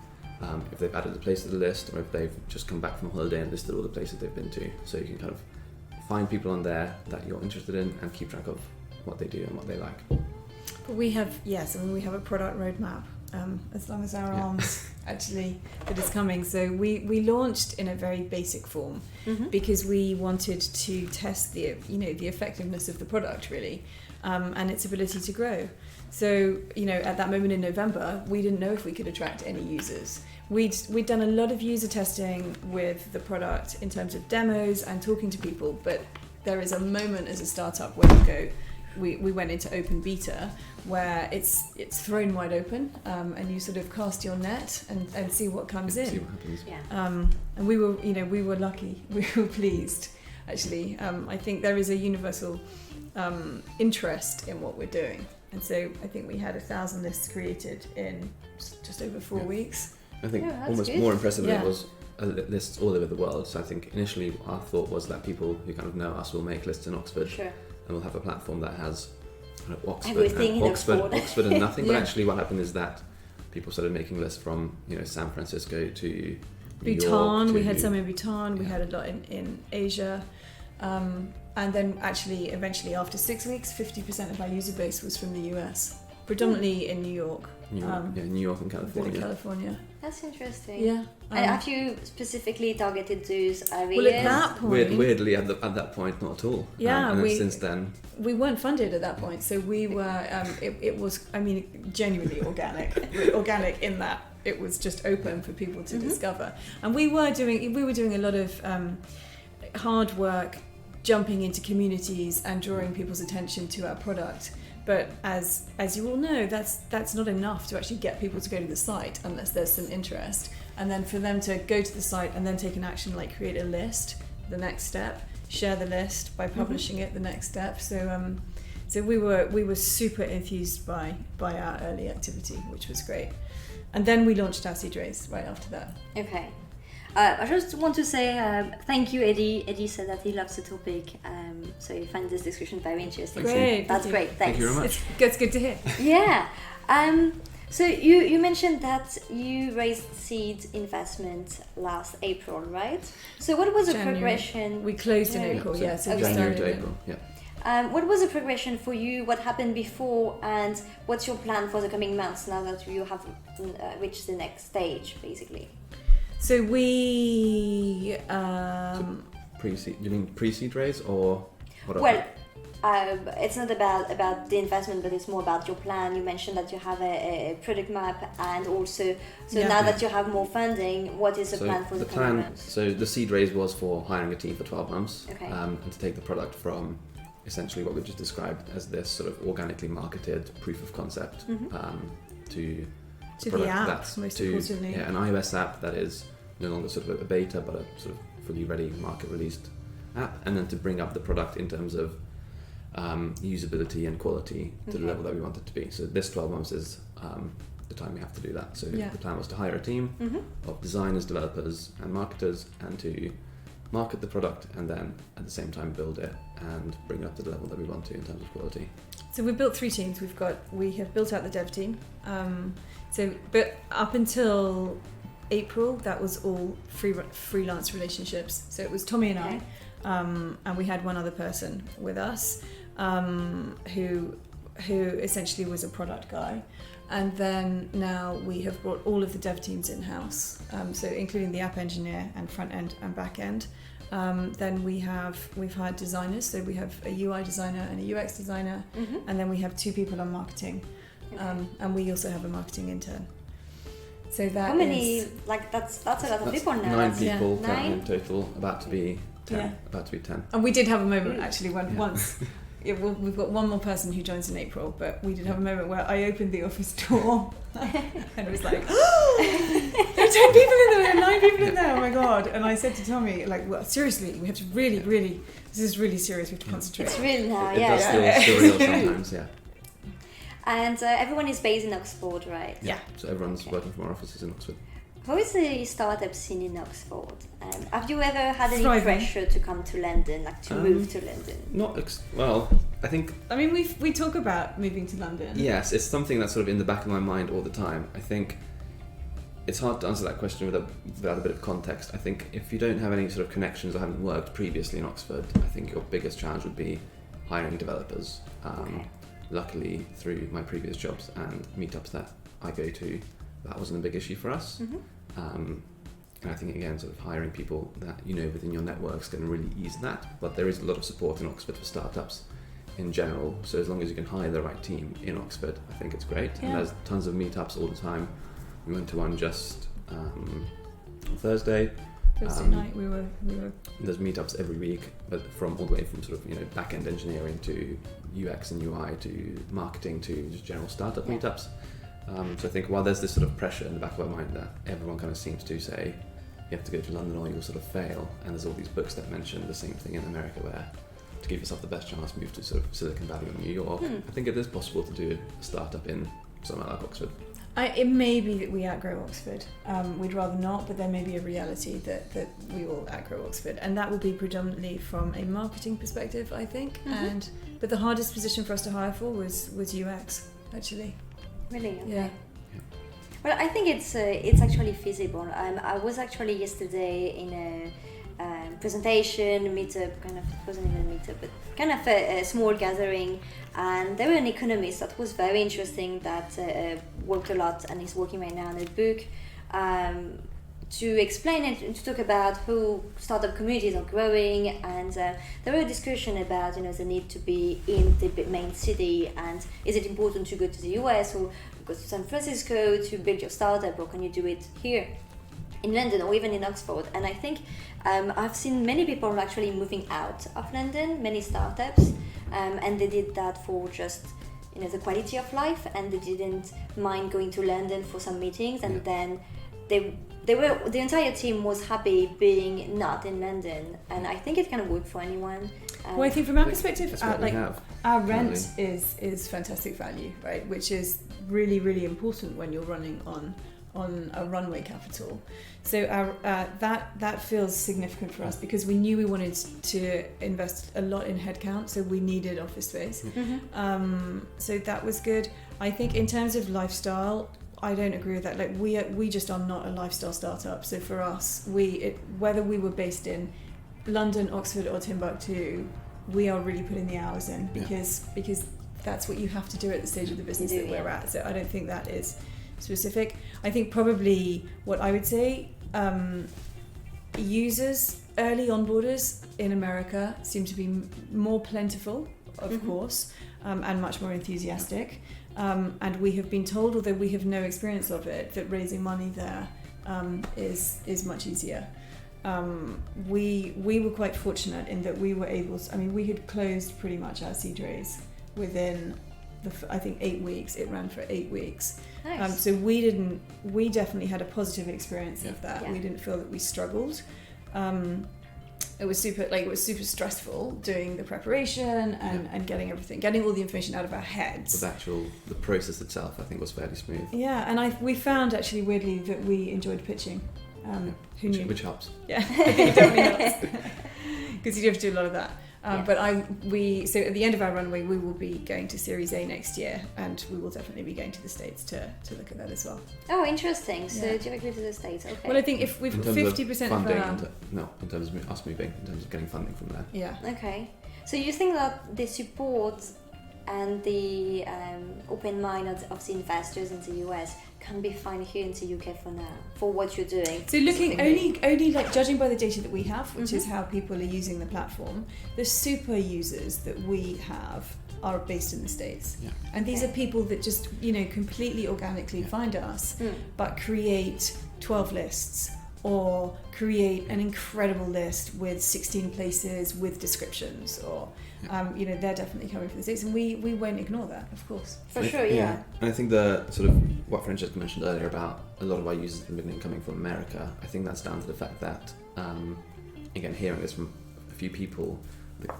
if they've added a place to the list, or if they've just come back from a holiday and listed all the places they've been to. So you can kind of find people on there that you're interested in and keep track of what they do and what they like. But we have a product roadmap, as long as our arms actually, that is coming. So we launched in a very basic form because we wanted to test the effectiveness of the product really, and its ability to grow. So at that moment in November, we didn't know if we could attract any users. We'd done a lot of user testing with the product in terms of demos and talking to people, but there is a moment as a startup where we went into open beta, where it's thrown wide open, and you sort of cast your net and see what comes in. See what happens. Yeah. And we were lucky. We were pleased, actually. I think there is a universal interest in what we're doing, and so I think we had 1,000 lists created in just over 4 weeks. I think that's almost good. more impressively it was lists all over the world. So I think initially our thought was that people who kind of know us will make lists in Oxford, Sure. and we'll have a platform that has Oxford Everything and in Oxford and nothing. Yeah. But actually, what happened is that people started making lists from San Francisco to New Bhutan, York, we had some in Bhutan, we Yeah. had a lot in Asia, and then actually eventually after 6 weeks, 50% of our user base was from the US, predominantly in New York. New York and California. In California. That's interesting. Yeah. And have you specifically targeted those areas? Well, at that point, Weirdly, at that point, not at all. Yeah, and we- since then, we weren't funded at that point, so we were. It was, genuinely organic. Organic in that it was just open for people to discover, and we were doing a lot of hard work, jumping into communities and drawing people's attention to our product. But as you all know, that's not enough to actually get people to go to the site unless there's some interest. And then for them to go to the site and then take an action like create a list, the next step, share the list by publishing it, the next step. So we were super enthused by our early activity, which was great. And then we launched our seed raise right after that. Okay. I just want to say thank you, Eddie. Eddie said that he loves the topic, so he finds this discussion very interesting. Great. That's great. Thanks. Thank you very much. It's good to hear. Yeah. So you mentioned that you raised seed investment last April, right? So what was the January. progression? We closed in January. April, So yeah. So we January started to April, yeah. What was the progression for you? What happened before, and what's your plan for the coming months now that you have reached the next stage, basically? So we Pre-seed, you mean pre-seed raise or what? Well, it's not about the investment, but it's more about your plan. You mentioned that you have a product map, and also now that you have more funding, what is the plan for the coming months? So the seed raise was for hiring a team for 12 months, Okay. And to take the product from essentially what we just described as this sort of organically marketed proof of concept to to product the app, that's most to, importantly. an iOS app that is no longer sort of a beta but a sort of fully ready market released app, and then to bring up the product in terms of usability and quality to the level that we want it to be. So this 12 months is the time we have to do that. So the plan was to hire a team of designers, developers and marketers, and to market the product and then at the same time build it and bring it up to the level that we want to in terms of quality. So we've built 3 teams. We have built out the dev team. But up until April, that was all freelance relationships. So it was Tomi and I, and we had one other person with us, who essentially was a product guy. And then now we have brought all of the dev teams in-house, so including the app engineer and front end and back end. Then we've hired designers, so we have a UI designer and a UX designer, and then we have 2 people on marketing, and we also have a marketing intern. So that how many? That's a lot of people now. 9 people Yeah. currently 9? in total, about to be 10. Yeah. About to be 10. And we did have a moment actually when once. We've got one more person who joins in April, but we did have a moment where I opened the office door and it was like, there are 10 people in there, there are 9 people in there, oh my god. And I said to Tomi, well, seriously, we have to really, this is really serious, we have to concentrate. It's real now, It yeah. does feel surreal sometimes, yeah. And everyone is based in Oxford, right? Yeah. So everyone's working from our offices in Oxford. How is the startup scene in Oxford? Have you ever had any Thriving. pressure to come to London, to move to London? Well, I think... I mean, we talk about moving to London. Yes, it's something that's sort of in the back of my mind all the time. I think it's hard to answer that question without a bit of context. I think if you don't have any sort of connections or haven't worked previously in Oxford, I think your biggest challenge would be hiring developers. Luckily, through my previous jobs and meetups that I go to, that wasn't a big issue for us. And I think, again, sort of hiring people that you know within your network is going to really ease that. But there is a lot of support in Oxford for startups in general. So as long as you can hire the right team in Oxford, I think it's great. Yeah. And there's tons of meetups all the time. We went to one just on Thursday. Thursday night we were. There's meetups every week, but from all the way from sort of back-end engineering to UX and UI to marketing to just general startup meetups. So I think while there's this sort of pressure in the back of our mind that everyone kind of seems to say you have to go to London or you'll sort of fail, and there's all these books that mention the same thing in America where to give yourself the best chance, move to sort of Silicon Valley or New York. I think it is possible to do a startup in somewhere like Oxford. It may be that we outgrow Oxford. We'd rather not, but there may be a reality that we will outgrow Oxford, and that will be predominantly from a marketing perspective, I think. But the hardest position for us to hire for was UX, actually. Really? Okay. Yeah. Well, I think it's actually feasible. I was actually yesterday in a presentation, meetup, it wasn't even a meetup, but kind of a small gathering, and there were an economist that was very interesting that worked a lot and is working right now on a book to explain it and to talk about how startup communities are growing, and there were a discussion about the need to be in the main city, and is it important to go to the US or go to San Francisco to build your startup, or can you do it here in London or even in Oxford? And I think I've seen many people actually moving out of London, many startups, and they did that for just the quality of life, and they didn't mind going to London for some meetings, and then the entire team was happy being not in London, and I think it can work for anyone. Well, I think from our perspective, our rent currently is fantastic value, right? Which is really, really important when you're running on on a runway capital. So that feels significant for us because we knew we wanted to invest a lot in headcount, so we needed office space. So that was good. I think in terms of lifestyle, I don't agree with that. Like we just are not a lifestyle startup. So for us, whether we were based in London, Oxford, or Timbuktu, we are really putting the hours in because that's what you have to do at the stage of the business that we're at. So I don't think that is specific. I think probably what I would say, users, early onboarders in America seem to be more plentiful, of course, and much more enthusiastic. And we have been told, although we have no experience of it, that raising money there is much easier. We were quite fortunate in that we were able to, we had closed pretty much our seed raise within I think 8 weeks. It ran for 8 weeks. Nice. So we definitely had a positive experience of that. Yeah. We didn't feel that we struggled. It was super stressful doing the preparation and getting all the information out of our heads. But the process itself, I think, was fairly smooth. Yeah, and we found actually weirdly that we enjoyed pitching. Who knew? Which helps. Yeah, I think it definitely helps because you have to do a lot of that. But so at the end of our runway, we will be going to Series A next year, and we will definitely be going to the States to look at that as well. Oh, interesting. So directly to the States, okay. Well, I think if we've 50% of our... in terms of us moving, in terms of getting funding from there. Yeah. Okay. So you think that the support and the open mind of the investors in the US can be found here in the UK for now, for what you're doing? So looking only like judging by the data that we have, which is how people are using the platform, the super users that we have are based in the States. Yeah. And these are people that just, completely organically find us, but create 12 lists or create an incredible list with 16 places with descriptions, or they're definitely coming from the States, and we won't ignore that, of course. For sure, yeah. And I think the sort of what Francesca mentioned earlier about a lot of our users at the beginning coming from America, I think that's down to the fact that, again, hearing this from a few people,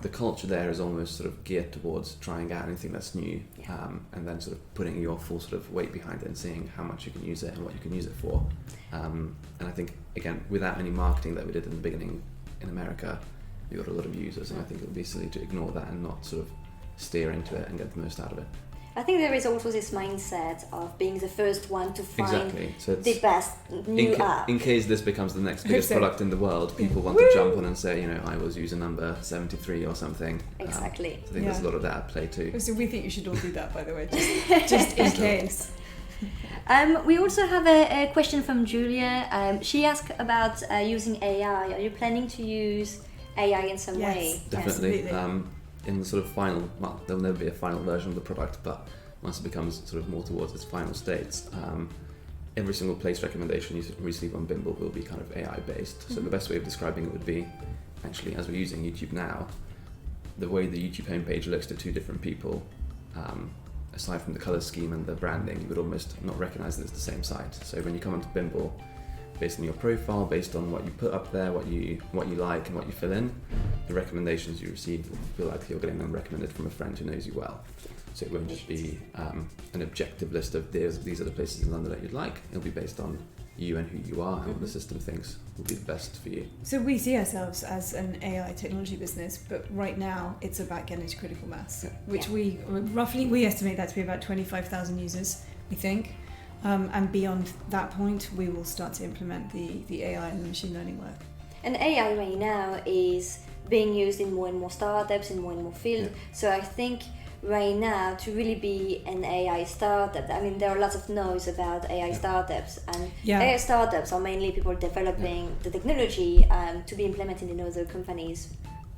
the culture there is almost sort of geared towards trying out anything that's new, and then sort of putting your full sort of weight behind it and seeing how much you can use it and what you can use it for. And I think, again, without any marketing that we did in the beginning in America, we got a lot of users, and I think it would be silly to ignore that and not sort of steer into it and get the most out of it. I think there is also this mindset of being the first one to find the best new app. In case this becomes the next biggest product in the world, people want to jump on and say, I was user number 73 or something. Exactly. I think there's a lot of that at play too. So we think you should all do that, by the way, just in case. We also have a question from Julia. She asked about using AI. Are you planning to use AI in some way? Definitely. Yes, in the sort of final, there'll never be a final version of the product, but once it becomes sort of more towards its final states, every single place recommendation you receive on Bimble will be kind of AI based. So the best way of describing it would be, actually, as we're using YouTube now, the way the YouTube homepage looks to two different people, aside from the color scheme and the branding, you would almost not recognize that it's the same site. So when you come onto Bimble, based on your profile, based on what you put up there, what you like and what you fill in, the recommendations you receive will feel like you're getting them recommended from a friend who knows you well. So it won't just be an objective list of these are the places in London that you'd like. It'll be based on you and who you are and what the system thinks will be the best for you. So we see ourselves as an AI technology business, but right now it's about getting to critical mass, which we estimate that to be about 25,000 users, we think. And beyond that point, we will start to implement the AI and the machine learning work. And AI right now is being used in more and more startups, in more and more fields. Yeah. So I think right now, to really be an AI startup, there are lots of noise about AI startups, and AI startups are mainly people developing the technology to be implemented in other companies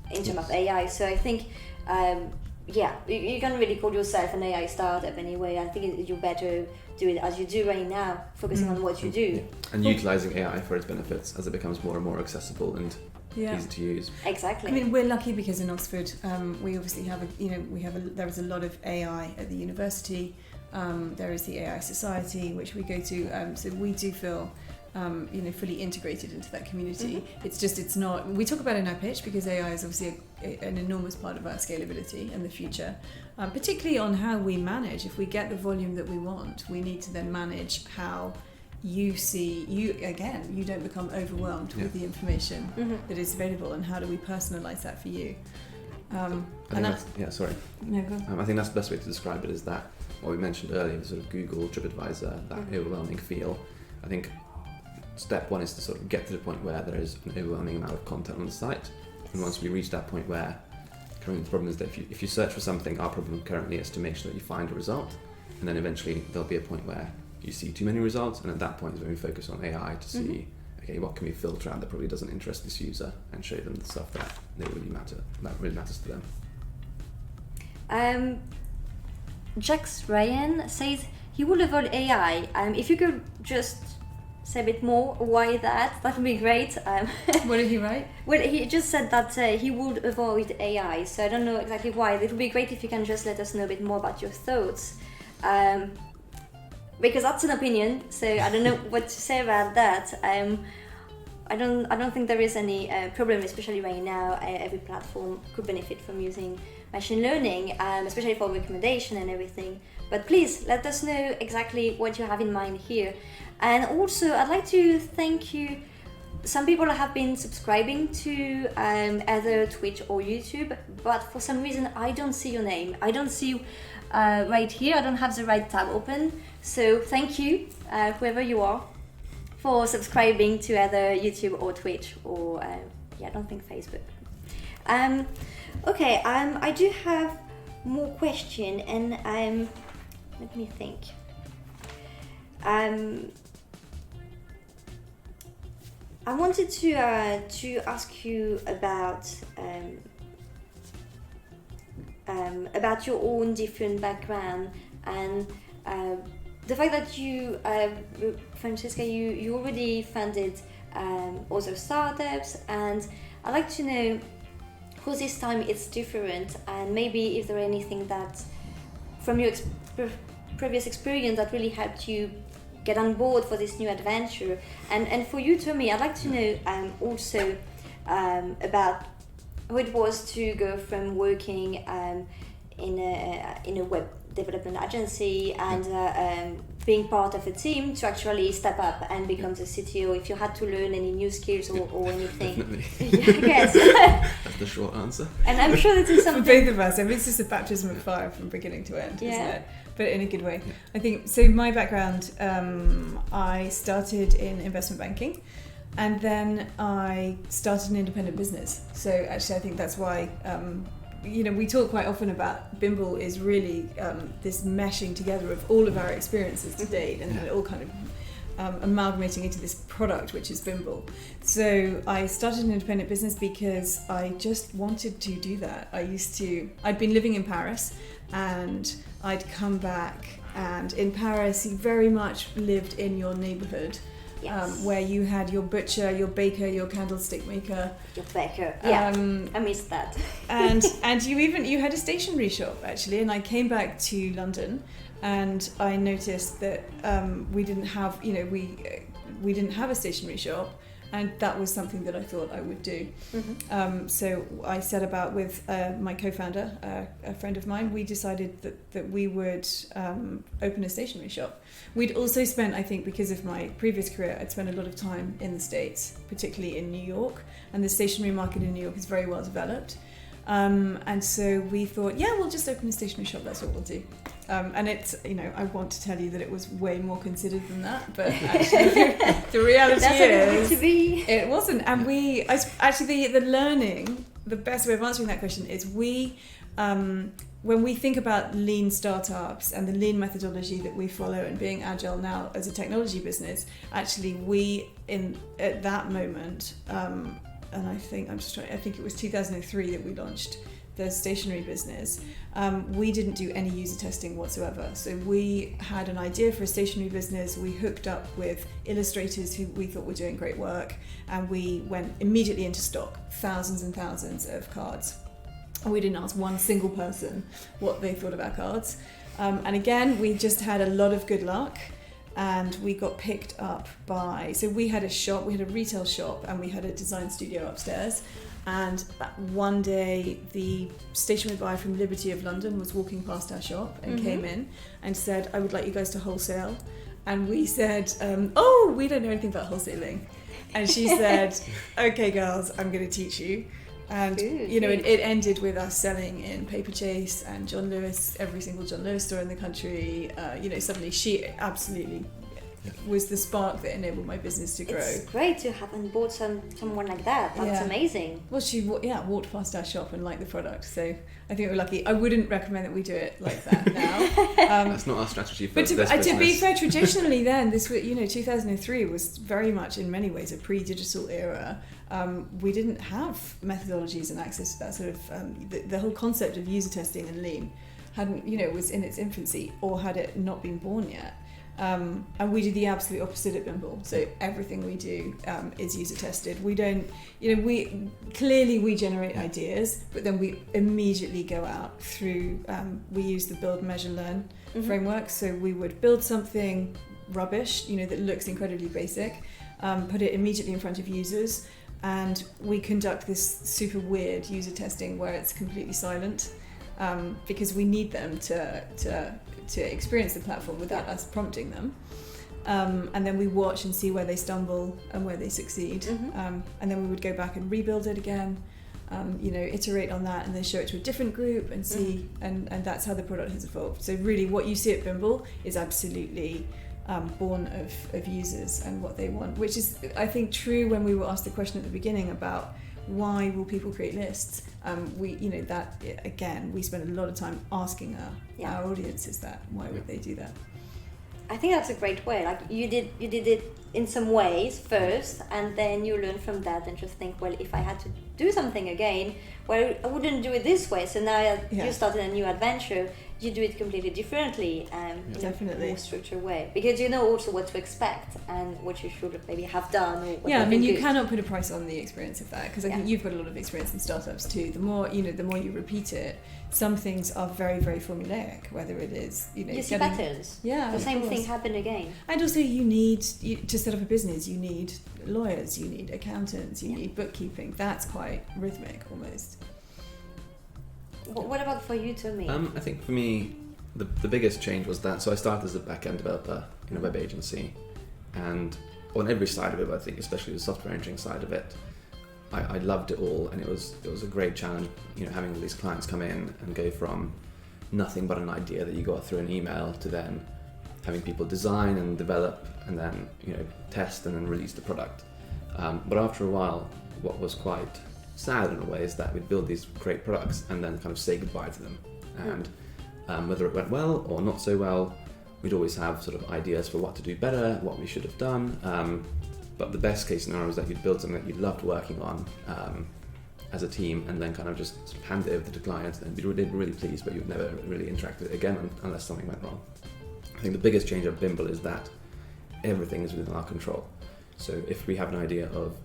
in terms of AI. So I think you can't really call yourself an AI startup anyway. I think you better do it as you do right now, focusing on what you do. And utilising AI for its benefits as it becomes more and more accessible and easy to use. Exactly. We're lucky because in Oxford, we obviously have there is a lot of AI at the university. There is the AI Society, which we go to. So we do feel fully integrated into that community. It's not, we talk about it in our pitch because AI is obviously an enormous part of our scalability and the future, particularly on how we manage. If we get the volume that we want, we need to then manage how you don't become overwhelmed with the information that is available, and how do we personalize that for you? I think that's the best way to describe it, is that what we mentioned earlier, sort of Google, TripAdvisor, that overwhelming feel. I think step one is to sort of get to the point where there is an overwhelming amount of content on the site. And once we reach that point where currently the problem is that if you search for something, our problem currently is to make sure that you find a result. And then eventually there'll be a point where you see too many results, and at that point is when we focus on AI to see, okay, what can we filter out that probably doesn't interest this user, and show them the stuff that really matters to them. Jax Ryan says he will avoid AI. If you could just say a bit more why that would be great. What did he write? Well, he just said that he would avoid AI, so I don't know exactly why. It would be great if you can just let us know a bit more about your thoughts. Because that's an opinion, so I don't know what to say about that. I don't think there is any problem, especially right now. Every platform could benefit from using machine learning, especially for recommendation and everything. But please let us know exactly what you have in mind here. And also, I'd like to thank you. Some people have been subscribing to either Twitch or YouTube, but for some reason I don't see your name. I don't see you right here. I don't have the right tab open. So thank you, whoever you are, for subscribing to either YouTube or Twitch or I don't think Facebook. Okay, I do have more question, and let me think. I wanted to ask you about your own different background, and the fact that you, Francesca, you already funded other startups, and I'd like to know how this time it's different, and maybe if there are anything that from your previous experience that really helped you get on board for this new adventure. And for you, Tomi, I'd like to know also about how it was to go from working in a web development agency and being part of a team to actually step up and become the CTO. If you had to learn any new skills or anything. Definitely. Yeah, I guess. That's the short answer. And I'm sure this is something... For both of us, I mean, it's just a baptism of fire from beginning to end, isn't it? But in a good way. Yeah. I think, so my background, I started in investment banking, and then I started an independent business. So actually I think that's why, we talk quite often about Bimble is really this meshing together of all of our experiences to date, and it all kind of amalgamating into this product, which is Bimble. So I started an independent business because I just wanted to do that. I'd been living in Paris, and I'd come back, and in Paris you very much lived in your neighborhood. Yes. Where you had your butcher, your baker, your candlestick maker. Your baker, yeah, I missed that. and you had a stationery shop actually, and I came back to London, and I noticed that we didn't have a stationery shop, and that was something that I thought I would do. So I set about with my co-founder, a friend of mine. We decided that we would open a stationery shop. We'd also spent, I think, because of my previous career, I'd spent a lot of time in the States, particularly in New York, and the stationery market in New York is very well developed. And so we thought, we'll just open a stationery shop, that's what we'll do. And it's, I want to tell you that it was way more considered than that, but actually the reality is it wasn't. And the best way of answering that question is when we think about lean startups and the lean methodology that we follow and being agile now as a technology business, actually at that moment, and I think it was 2003 that we launched the stationery business. We didn't do any user testing whatsoever. So we had an idea for a stationery business. We hooked up with illustrators who we thought were doing great work, and we went immediately into stock, thousands and thousands of cards. And we didn't ask one single person what they thought of our cards. And again, we just had a lot of good luck. And we got picked up so we had a retail shop, and we had a design studio upstairs. And one day the stationery buyer from Liberty of London was walking past our shop and came in and said, I would like you guys to wholesale. and we said, oh, we don't know anything about wholesaling. And she said, okay, girls, I'm going to teach you. And, you know, it ended with us selling in Paper Chase and John Lewis, every single John Lewis store in the country. You know, suddenly she absolutely was the spark that enabled my business to grow. It's great to have on board someone like that. That's amazing. Well, she walked past our shop and liked the product, so I think we're lucky. I wouldn't recommend that we do it like that now. That's not our strategy for but this business. to be fair, traditionally then, this was, you know, 2003 was very much in many ways a pre-digital era. We didn't have methodologies and access to that sort of the whole concept of user testing and lean hadn't, you know, was in its infancy, or had it not been born yet. And we do the absolute opposite at Bimble. So everything we do is user tested. We don't, you know, we generate ideas, but then we immediately go out through, we use the build, measure, learn framework. So we would build something rubbish, you know, that looks incredibly basic, put it immediately in front of users, and we conduct this super weird user testing where it's completely silent, because we need them to experience the platform without us prompting them, and then we watch and see where they stumble and where they succeed, and then we would go back and rebuild it again, you know, iterate on that, and then show it to a different group and see, and that's how the product has evolved. So really what you see at Bimble is absolutely born of users and what they want, which is, I think, true when we were asked the question at the beginning about why will people create lists. We, you know, that again, we spend a lot of time asking our audiences that. Why would they do that? I think that's a great way. Like you did it in some ways first, and then you learn from that and just think, well, if I had to do something again, well, I wouldn't do it this way. So now you started a new adventure. You do it completely differently and in a more structured way, because you know also what to expect and what you should maybe have done. Or what I mean, you cannot put a price on the experience of that, because I think you've got a lot of experience in startups too. The more you repeat it, some things are very, very formulaic. Whether it is, you know, you see patterns. Yeah, the same thing happened again. And also, you need to set up a business. You need lawyers. You need accountants. You need bookkeeping. That's quite rhythmic almost. What about for you, Tomi? I think for me, the biggest change was that, so I started as a back-end developer in a web agency, and on every side of it, I think especially the software engineering side of it, I loved it all, and it was a great challenge, you know, having all these clients come in and go from nothing but an idea that you got through an email to then having people design and develop and then, you know, test and then release the product. But after a while, what was quite sad in a way is that we'd build these great products and then kind of say goodbye to them, and whether it went well or not so well, we'd always have sort of ideas for what to do better, what we should have done, but the best case scenario is that you'd build something that you loved working on as a team, and then kind of just sort of hand it over to the client and be really pleased, but you'd never really interact with it again unless something went wrong. I think the biggest change of Bimble is that everything is within our control. So if we have an idea of,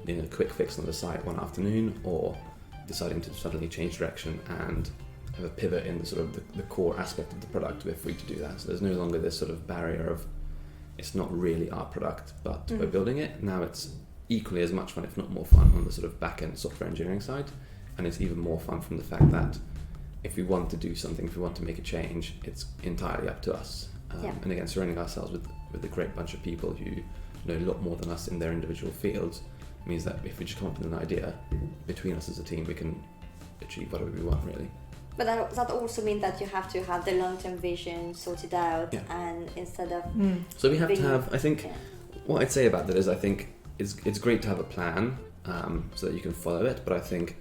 you know, a quick fix on the site one afternoon, or deciding to suddenly change direction and have a pivot in the sort of the core aspect of the product, we're free to do that. So there's no longer this sort of barrier of it's not really our product, but we're building it. Now it's equally as much fun, if not more fun, on the sort of back-end software engineering side, and it's even more fun from the fact that if we want to do something, if we want to make a change, it's entirely up to us. And again, surrounding ourselves with a great bunch of people who know a lot more than us in their individual fields means that if we just come up with an idea between us as a team, we can achieve whatever we want, really. But that also means that you have to have the long-term vision sorted out, and instead of so we have to have, I think, what I'd say about that is I think it's great to have a plan so that you can follow it, but I think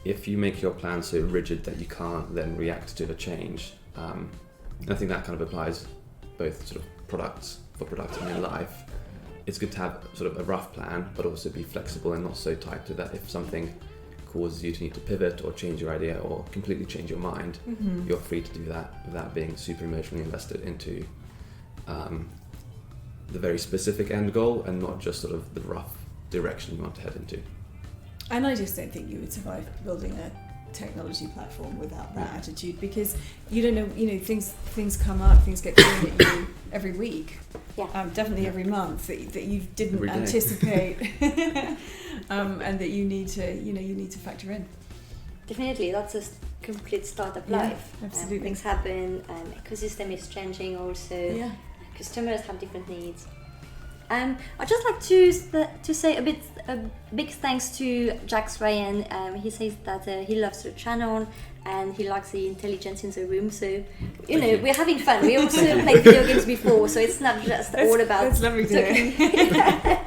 if you make your plan so rigid that you can't then react to a change, I think that kind of applies both sort of products in your life. It's good to have sort of a rough plan, but also be flexible and not so tight to that if something causes you to need to pivot or change your idea or completely change your mind, you're free to do that without being super emotionally invested into the very specific end goal and not just sort of the rough direction you want to head into. And I just don't think you would survive building a technology platform without that attitude, because you don't know, you know, things come up, things get thrown at you every week, definitely every month that you didn't anticipate, and that you need to factor in. Definitely, that's a complete startup life. Absolutely, things happen, and ecosystem is changing also. customers have different needs. I'd just like to say a big thanks to Jax Ryan. He says that he loves the channel and he likes the intelligence in the room. So, we're having fun. We also played video games before, so it's not just all about. That's lovely to hear.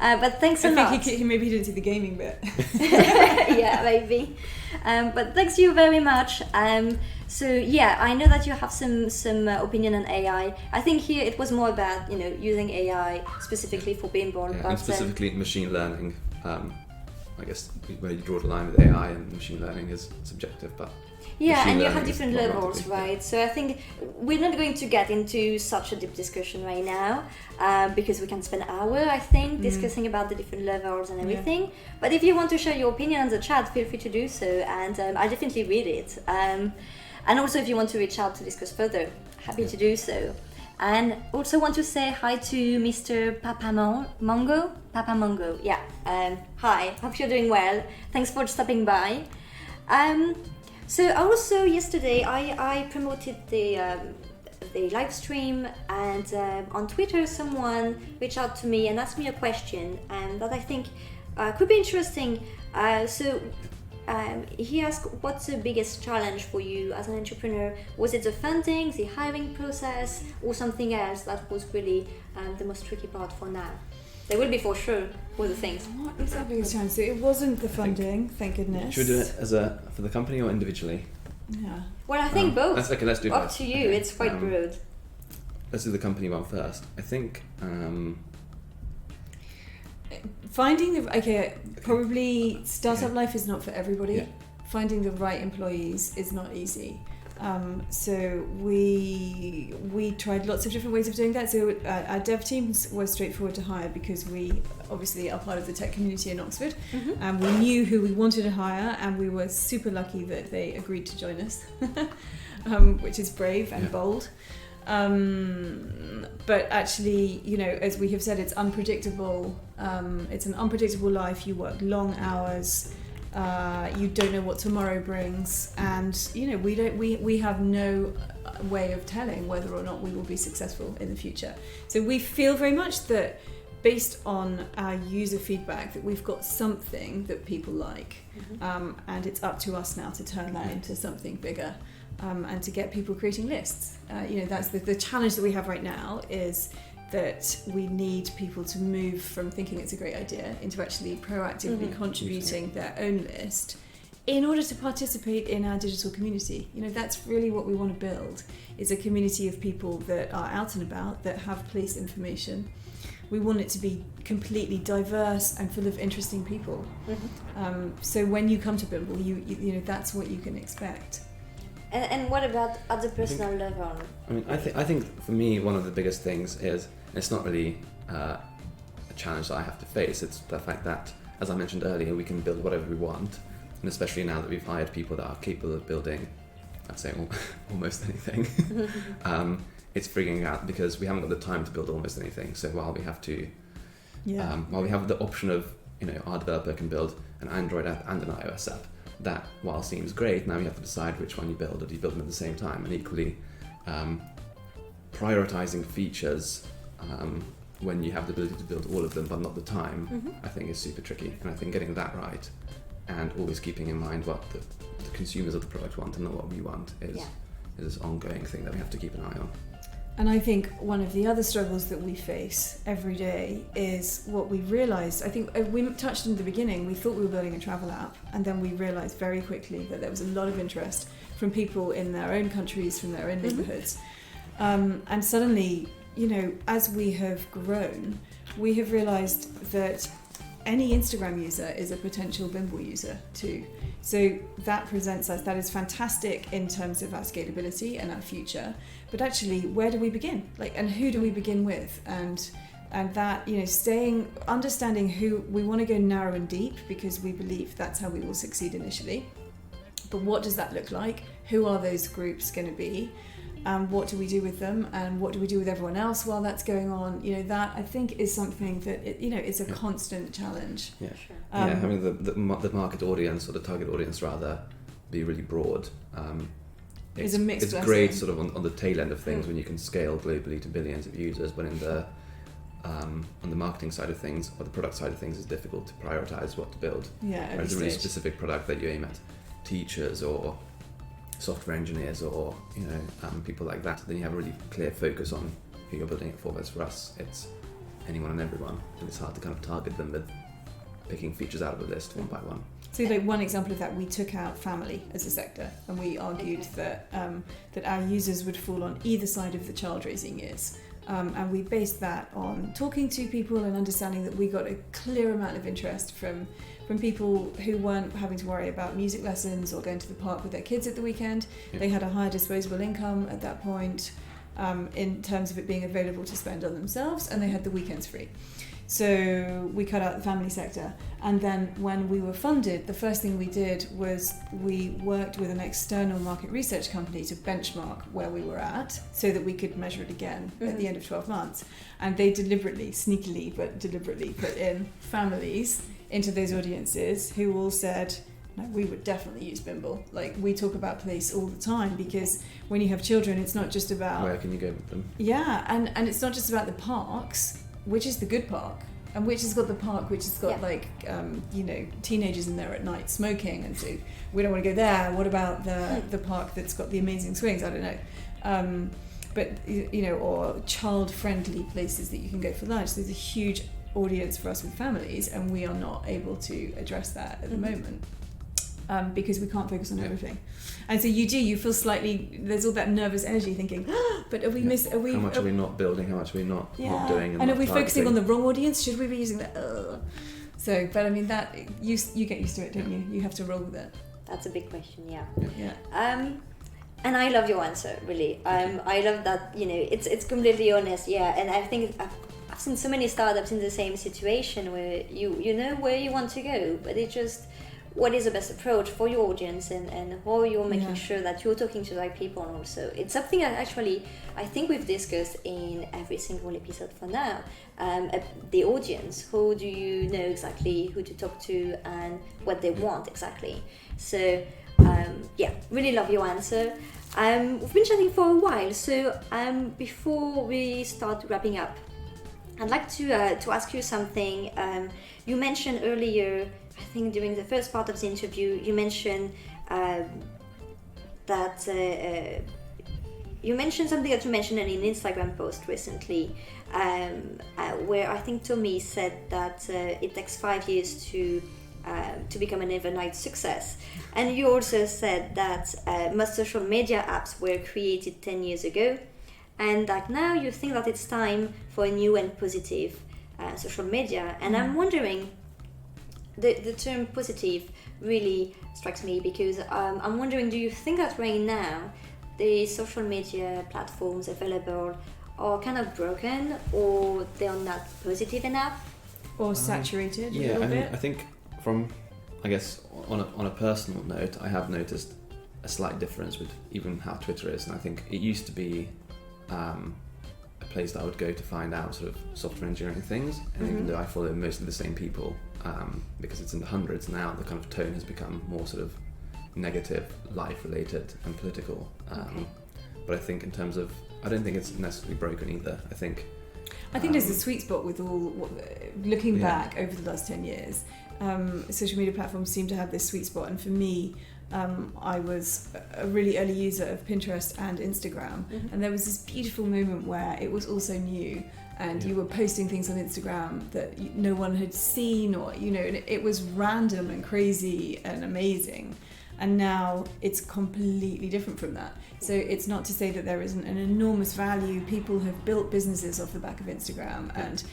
But thanks a lot. I think maybe he didn't see the gaming bit. Yeah, maybe. But thanks you very much. So yeah, I know that you have some opinion on AI. I think here it was more about using AI specifically for Bimble, Yeah, but and specifically machine learning. I guess where you draw the line with AI and machine learning is subjective, but yeah, machine and you learning have is different more levels, relative, right? So I think we're not going to get into such a deep discussion right now because we can spend an hour, I think, discussing about the different levels and everything. Yeah. But if you want to share your opinion on the chat, feel free to do so, and I'll definitely read it. And also, if you want to reach out to discuss further, happy to do so. And also want to say hi to Mr. Papamongo. Papamongo, yeah. Hi, hope you're doing well. Thanks for stopping by. So also yesterday I promoted the live stream, and on Twitter someone reached out to me and asked me a question that I think could be interesting. He asked, what's the biggest challenge for you as an entrepreneur? Was it the funding, the hiring process, or something else that was really the most tricky part for now? There will be for sure other things. What is our biggest challenge? So it wasn't the funding, thank goodness. Should we do it for the company or individually? Yeah. Well, I think both. Let's do both. Up to you, it's quite broad. Let's do the company one first. I think finding probably startup life is not for everybody. Yeah. Finding the right employees is not easy. So we tried lots of different ways of doing that. So our dev teams were straightforward to hire because we obviously are part of the tech community in Oxford, and we knew who we wanted to hire, and we were super lucky that they agreed to join us, which is brave and bold. But actually, as we have said, it's unpredictable. It's an unpredictable life. You work long hours. You don't know what tomorrow brings, and we have no way of telling whether or not we will be successful in the future. So we feel very much that, based on our user feedback, that we've got something that people like, and it's up to us now to turn that into something bigger. And to get people creating lists. That's the challenge that we have right now, is that we need people to move from thinking it's a great idea into actually proactively contributing their own list in order to participate in our digital community. That's really what we want to build, is a community of people that are out and about, that have place information. We want it to be completely diverse and full of interesting people. So when you come to Bimble, you that's what you can expect. And what about at the personal level? I think for me, one of the biggest things is, it's not really a challenge that I have to face, it's the fact that, as I mentioned earlier, we can build whatever we want, and especially now that we've hired people that are capable of building, I'd say almost anything. It's figuring out, because we haven't got the time to build almost anything, so while we have the option of, our developer can build an Android app and an iOS app, that, while seems great, now you have to decide which one you build, or do you build them at the same time. And equally, prioritizing features when you have the ability to build all of them but not the time, I think is super tricky. And I think getting that right, and always keeping in mind what the consumers of the product want and not what we want, is an ongoing thing that we have to keep an eye on. And I think one of the other struggles that we face every day is what we realised. I think we touched in the beginning, we thought we were building a travel app, and then we realised very quickly that there was a lot of interest from people in their own countries, from their own neighbourhoods. And suddenly, as we have grown, we have realised that any Instagram user is a potential Bimble user too. So that presents us, that is fantastic in terms of our scalability and our future. But actually, where do we begin? And who do we begin with? And that, understanding who we want to go narrow and deep, because we believe that's how we will succeed initially. But what does that look like? Who are those groups going to be? What do we do with them? And what do we do with everyone else while that's going on? That I think is something that it's a constant challenge. Yeah, sure. Having the market audience, or the target audience rather, be really broad. It's a mixed It's blessing. great sort of on the tail end of things when you can scale globally to billions of users, but in the on the marketing side of things or the product side of things, it's difficult to prioritize what to build. Yeah, Whereas a really specific product that you aim at teachers or software engineers or people like that, then you have a really clear focus on who you're building it for. Whereas for us, it's anyone and everyone, and it's hard to kind of target them with picking features out of the list one by one. So, like, one example of that, we took out family as a sector, and we argued that our users would fall on either side of the child raising years. And we based that on talking to people and understanding that we got a clear amount of interest from people who weren't having to worry about music lessons or going to the park with their kids at the weekend. Yeah. They had a higher disposable income at that point, in terms of it being available to spend on themselves, and they had the weekends free. So we cut out the family sector, and then when we were funded, the first thing we did was we worked with an external market research company to benchmark where we were at so that we could measure it again at the end of 12 months. And they deliberately, sneakily but deliberately, put in families into those audiences who all said, no, we would definitely use Bimble. Like, we talk about place all the time, because when you have children, it's not just about... Where can you go with them? Yeah, and it's not just about the parks, which is the good park, and which has got the park which has got teenagers in there at night smoking, and so we don't want to go there. What about the park that's got the amazing swings? I don't know, but or child-friendly places that you can go for lunch. There's a huge audience for us with families, and we are not able to address that at the moment. Because we can't focus on everything, and so you feel slightly, there's all that nervous energy thinking, but are we how much are we not building, how much are we not doing, and are we focusing on the wrong audience? Should we be using that? So, but I mean, that you get used to it, don't you have to roll with it. That's a big question. Yeah. And I love your answer, really. I love that, it's completely honest. Yeah. And I think I've seen so many startups in the same situation where you know where you want to go, but it just, what is the best approach for your audience, and how you're making sure that you're talking to the right people. And also, it's something that actually I think we've discussed in every single episode for now. The audience, who do you know exactly who to talk to and what they want exactly. So really love your answer. We've been chatting for a while, so before we start wrapping up, I'd like to ask you something. You mentioned earlier, I think during the first part of the interview, you mentioned that you mentioned something that you mentioned in an Instagram post recently, where I think Tomi said that it takes 5 years to become an overnight success. And you also said that most social media apps were created 10 years ago, and that now you think that it's time for a new and positive social media. And I'm wondering, the term positive really strikes me, because I'm wondering, do you think that right now the social media platforms available are kind of broken, or they're not positive enough? Or saturated a Yeah, little I mean, bit? I think I guess on a personal note, I have noticed a slight difference with even how Twitter is. And I think it used to be a place that I would go to find out sort of software engineering things, and even though I follow mostly the same people, because it's in the hundreds now, the kind of tone has become more sort of negative, life-related and political. But I think in terms of, I don't think it's necessarily broken either. I think there's a sweet spot with all, looking back over the last 10 years, social media platforms seem to have this sweet spot. And for me, I was a really early user of Pinterest and Instagram, and there was this beautiful moment where it was also new, and you were posting things on Instagram that no one had seen, or and it was random and crazy and amazing. And now it's completely different from that. So it's not to say that there isn't an enormous value. People have built businesses off the back of Instagram, and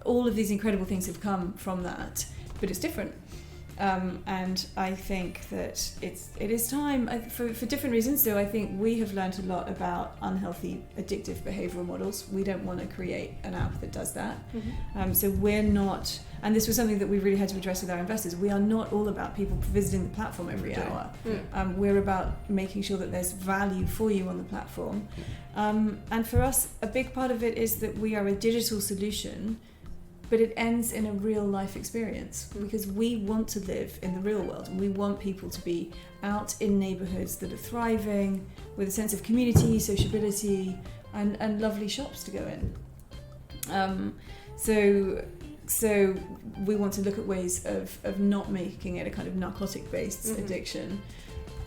all of these incredible things have come from that, but it's different. And I think that it is time for different reasons. So I think we have learned a lot about unhealthy addictive behavioural models. We don't want to create an app that does that. So we're not, and this was something that we really had to address with our investors, we are not all about people visiting the platform every hour. We're about making sure that there's value for you on the platform. And for us, a big part of it is that we are a digital solution, but it ends in a real life experience, because we want to live in the real world, and we want people to be out in neighbourhoods that are thriving with a sense of community, sociability, and lovely shops to go in. So we want to look at ways of not making it a kind of narcotic-based addiction.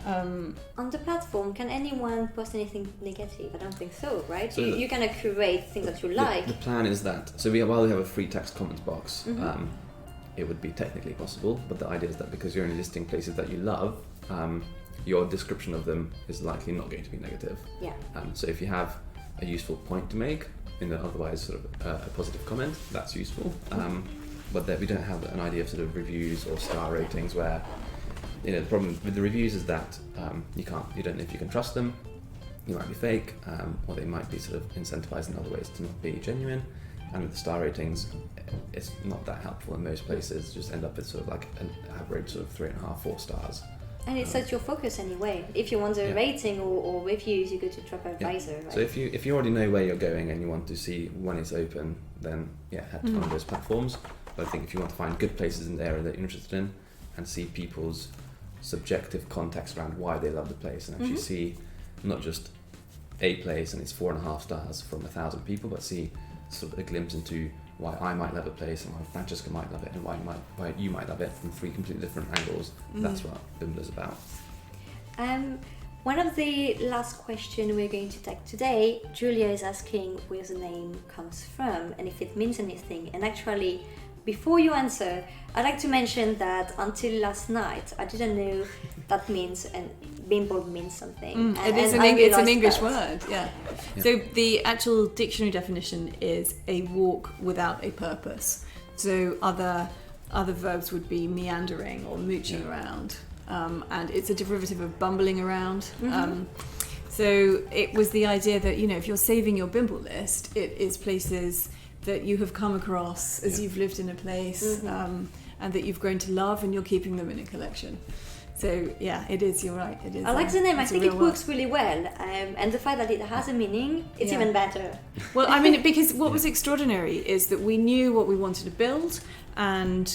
On the platform, can anyone post anything negative? I don't think so, right? So you kind of curate things that you like. The plan is that, while we have a free text comments box, it would be technically possible, but the idea is that because you're only listing places that you love, your description of them is likely not going to be negative. Yeah. So if you have a useful point to make in the otherwise sort of a positive comment, that's useful. But that we don't have an idea of sort of reviews or star ratings where, the problem with the reviews is that you don't know if you can trust them. You might be fake, or they might be sort of incentivized in other ways to not be genuine. And with the star ratings, it's not that helpful in most places. Just end up with sort of like an average sort of 3.5, 4 stars. And it's such your focus anyway. If you want a rating or reviews, you go to TripAdvisor, right? So if you already know where you're going and you want to see when it's open, then head to one of those platforms. But I think if you want to find good places in the area that you're interested in and see people's subjective context around why they love the place, and actually see not just a place and it's 4.5 stars from 1,000 people, but see sort of a glimpse into why I might love a place and why Francesca might love it and why you might love it from 3 completely different angles. That's what Bimble is about. One of the last questions we're going to take today, Julia is asking where the name comes from and if it means anything. And actually, before you answer, I'd like to mention that until last night, I didn't know that means, and Bimble means something. It's an English word, yeah. So the actual dictionary definition is a walk without a purpose. So other verbs would be meandering or mooching around, and it's a derivative of bumbling around. So it was the idea that, if you're saving your Bimble list, it is places that you have come across as you've lived in a place, and that you've grown to love, and you're keeping them in a collection. So it is, you're right, it is. I like the name, I think it works really well, and the fact that it has a meaning, it's even better. Well, I mean, because what was extraordinary is that we knew what we wanted to build, and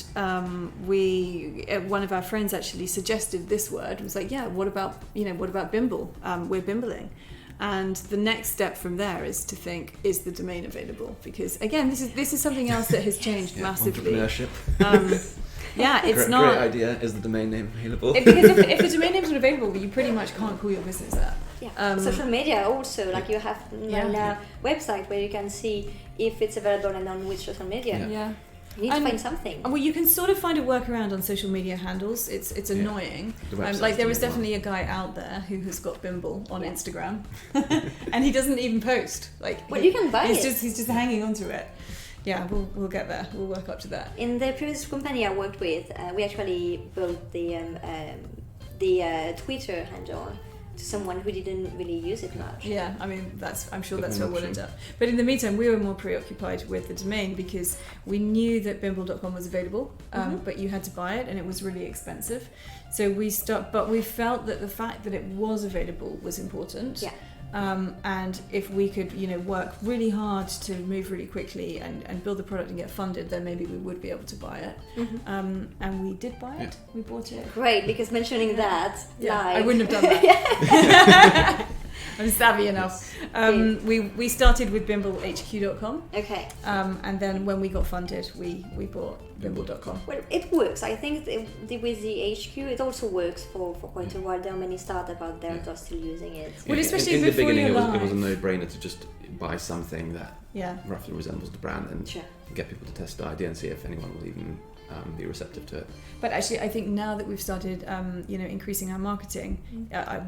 one of our friends actually suggested this word, was like, what about Bimble? We're Bimbling. And the next step from there is to think, is the domain available? Because again, this is something else that has changed massively. Entrepreneurship. It's not. Great idea. Is the domain name available? Because if the domain name's not available, you pretty much can't call your business that. Social media also, like you have a website where you can see if it's available and on which social media. You need to find something. Well, you can sort of find a workaround on social media handles. It's annoying. Like there is definitely a guy out there who has got Bimble on Instagram, and he doesn't even post. You can buy it. He's just hanging on to it. Yeah, we'll get there. We'll work up to that. In the previous company I worked with, we actually built the Twitter handle to someone who didn't really use it much. Yeah, I mean, I'm sure that's where we'll end up. But in the meantime, we were more preoccupied with the domain because we knew that bimble.com was available, but you had to buy it and it was really expensive. So but we felt that the fact that it was available was important. Yeah. And if we could, work really hard to move really quickly and build the product and get funded, then maybe we would be able to buy it. And we did buy it. We bought it. Great, because mentioning that, I wouldn't have done that. I'm savvy enough. We started with bimblehq.com. Okay. And then when we got funded, we bought bimble.com. Well, it works. I think with the HQ, it also works for quite a while. There are many startups out there that are still using it. Well, especially in the before beginning, you're it was a no-brainer to just buy something that roughly resembles the brand and Sure. get people to test the idea and see if anyone will even be receptive to it. But actually, I think now that we've started, increasing our marketing,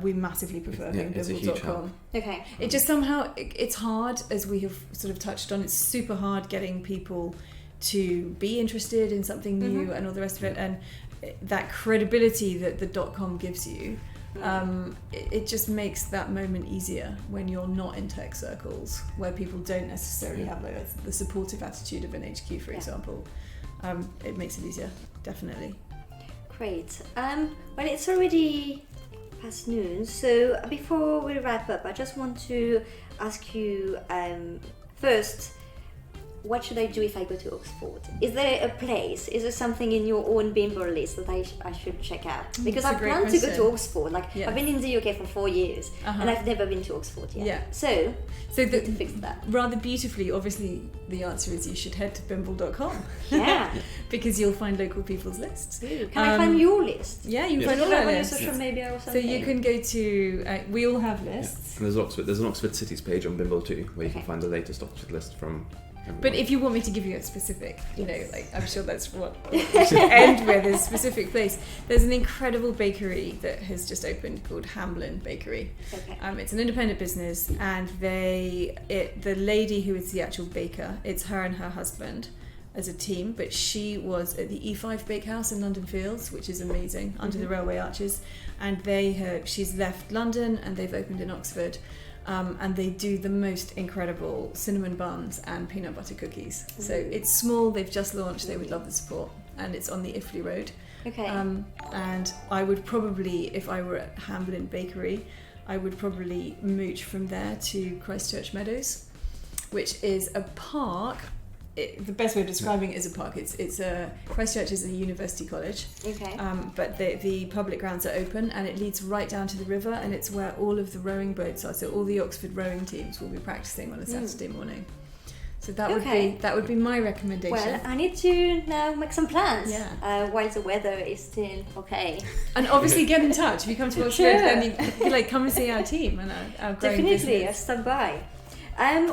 we massively prefer bimble.com. Okay. It just somehow, it's hard, as we have sort of touched on, it's super hard getting people to be interested in something new and all the rest of it, and that credibility that the .com gives you, it just makes that moment easier when you're not in tech circles, where people don't necessarily have the supportive attitude of an HQ, for example. It makes it easier, definitely. Great. Well, it's already past noon, so before we wrap up, I just want to ask you first, what should I do if I go to Oxford? Is there a place? Is there something in your own Bimble list that I should check out? Because I plan to go to Oxford. Like I've been in the UK for 4 years and I've never been to Oxford yet. Yeah. So to fix that. Rather beautifully, obviously, the answer is you should head to bimble.com. Yeah. Because you'll find local people's lists. Ooh, can I find your list? Yeah, you can Find find all it our on your lists. social media or So something. you can go to, we all have lists. And there's an Oxford Cities page on Bimble too, where you can find the latest Oxford list from everyone. But if you want me to give you a specific, you know, like I'm sure that's what we should end with, a specific place. There's an incredible bakery that has just opened called Hamblin Bakery. Okay. It's an independent business, and the lady who is the actual baker, it's her and her husband as a team, but she was at the E5 Bakehouse in London Fields, which is amazing, under the railway arches, and she's left London and they've opened in Oxford. And they do the most incredible cinnamon buns and peanut butter cookies. So it's small, they've just launched, they would love the support, and it's on the Iffley Road. Okay. And I would probably, if I were at Hamblin Bakery, I would probably mooch from there to Christchurch Meadows, which is a park. The best way of describing it is a park. It's Christchurch is a university college. Okay. But the public grounds are open, and it leads right down to the river, and it's where all of the rowing boats are. So all the Oxford rowing teams will be practicing on a Saturday morning. So that would be my recommendation. Well, I need to now make some plans. Yeah. While the weather is still okay. And obviously get in touch if you come to Oxford. Sure. Then you come and see our team and our growing Definitely, I'll business. stop by.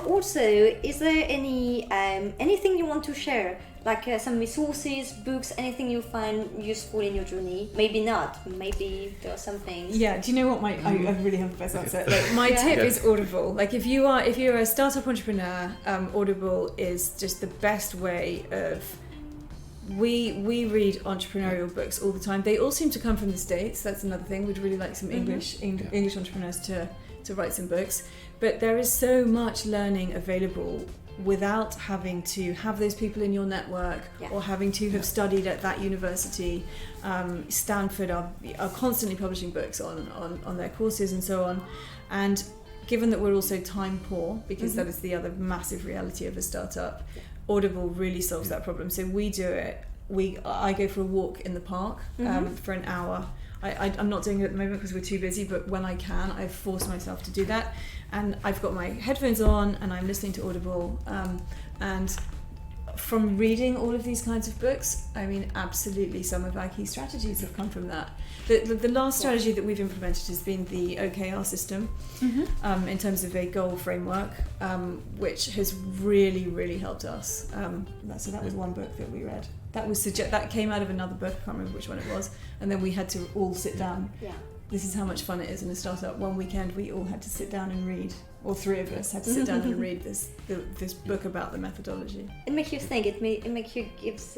Also, is there anything you want to share? Like some resources, books, anything you find useful in your journey? Maybe not. Maybe there are some things. Yeah, do you know what I really have the best answer. Like my tip is Audible. Like if you're a startup entrepreneur, Audible is just the best way of. We read entrepreneurial books all the time. They all seem to come from the States. That's another thing. We'd really like some English entrepreneurs to write some books. But there is so much learning available without having to have those people in your network or having to have studied at that university. Stanford are constantly publishing books on their courses and so on. And given that we're also time poor, because that is the other massive reality of a startup, Audible really solves that problem. So we do it. I go for a walk in the park for an hour. I'm not doing it at the moment because we're too busy, but when I can, I force myself to do that. And I've got my headphones on and I'm listening to Audible. And from reading all of these kinds of books, I mean, absolutely some of our key strategies have come from that. The last strategy that we've implemented has been the OKR system in terms of a goal framework, which has really, really helped us. So that was one book that we read. That came out of another book, I can't remember which one it was, and then we had to all sit down. Yeah. This is how much fun it is in a startup. One weekend we all had to sit down and read, or three of us had to sit down and read this book about the methodology. It makes you think. It makes you gives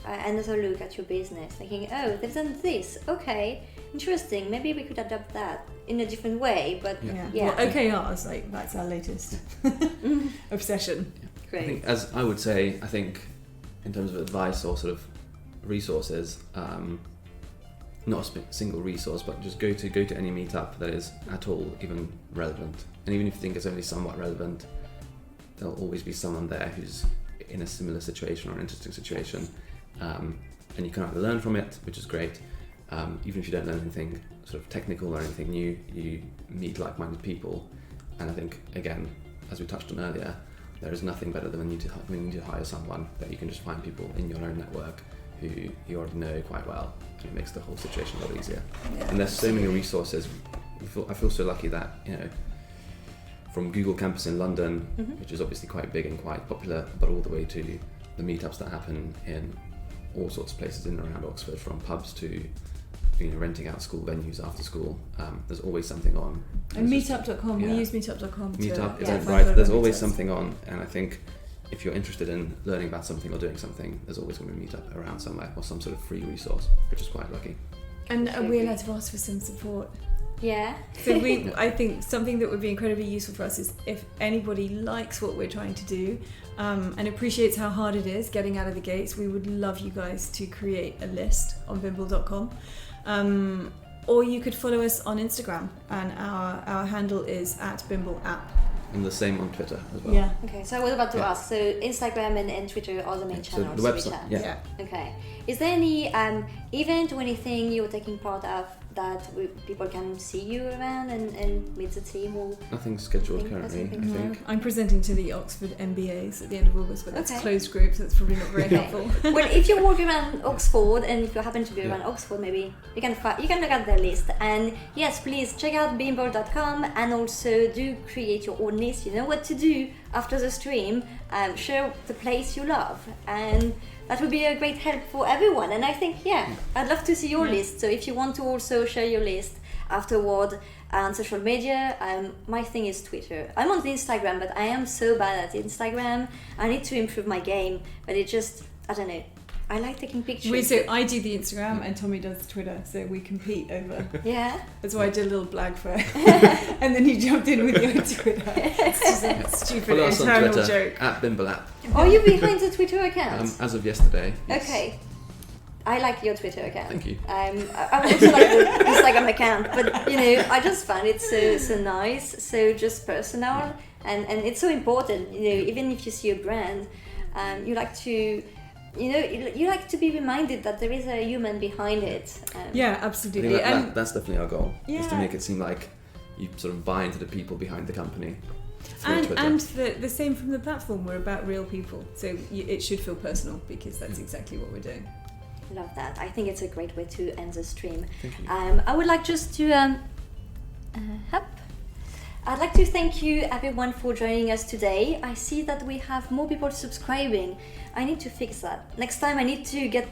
another look at your business, thinking, oh, they've done this. Okay, interesting. Maybe we could adapt that in a different way. But Well, OKRs, that's our latest obsession. Great. I think, as I would say, in terms of advice or sort of resources, not a single resource, but just go to any meetup that is at all even relevant. And even if you think it's only somewhat relevant, there'll always be someone there who's in a similar situation or an interesting situation, and you can either learn from it, which is great. Even if you don't learn anything sort of technical or anything new, you meet like-minded people. And I think, again, as we touched on earlier, there is nothing better than when you need to hire someone that you can just find people in your own network who you already know quite well, and it makes the whole situation a lot easier. Yeah. And there's so many resources. I feel so lucky that, from Google Campus in London, which is obviously quite big and quite popular, but all the way to the meetups that happen in all sorts of places in and around Oxford, from pubs to renting out school venues after school. There's always something on. And meetup.com, we use meetup.com. Meetup, Eventbrite, there's always something on, and I think if you're interested in learning about something or doing something, there's always going to be a meetup around somewhere or some sort of free resource, which is quite lucky. And we're allowed to ask for some support. Yeah. So I think something that would be incredibly useful for us is if anybody likes what we're trying to do and appreciates how hard it is getting out of the gates, we would love you guys to create a list on bimble.com. Or you could follow us on Instagram, and our handle is @BimbleApp. And the same on Twitter as well. Yeah. Okay, so I was about to Yeah. ask. So Instagram and Twitter are the main So channels. the to reach website, out. yeah. Okay. Is there any event or anything you're taking part of that people can see you around and meet the team? Or Nothing scheduled Think currently, I that's think. I'm presenting to the Oxford MBAs at the end of August, but that's Okay. a closed group, so that's probably not very Okay. helpful. Well, if you walk around Oxford and if you happen to be Yeah. around Oxford, maybe you can look at their list. And yes, please check out bimble.com and also do create your own list. You know what to do after the stream. Share the place you love, and that would be a great help for everyone. And I think, I'd love to see your list. So if you want to also share your list afterward on social media, my thing is Twitter. I'm on Instagram, but I am so bad at Instagram. I need to improve my game, but it just, I don't know. I like taking pictures. So I do the Instagram and Tomi does Twitter, so we compete over. Yeah. That's why I did a little blag for her. And then you jumped in with your Twitter. It's just a stupid Follow us on internal Twitter, joke. at Bimble app. Are you behind the Twitter account? As of yesterday. Yes. Okay. I like your Twitter account. Thank you. I also like the Instagram account, but you know, I just find it so nice, so just personal, and it's so important. You know, even if you see a brand, you like to. You know, you like to be reminded that there is a human behind it. Yeah, I think absolutely. that's definitely our goal. Is to Yeah. make it seem like you sort of buy into the people behind the company. through And Twitter. the same from the platform. We're about real people, so it should feel personal because that's exactly what we're doing. Love that. I think it's a great way to end the stream. Thank you. I would like just to I'd like to thank you everyone for joining us today. I see that we have more people subscribing. I need to fix that. Next time I need to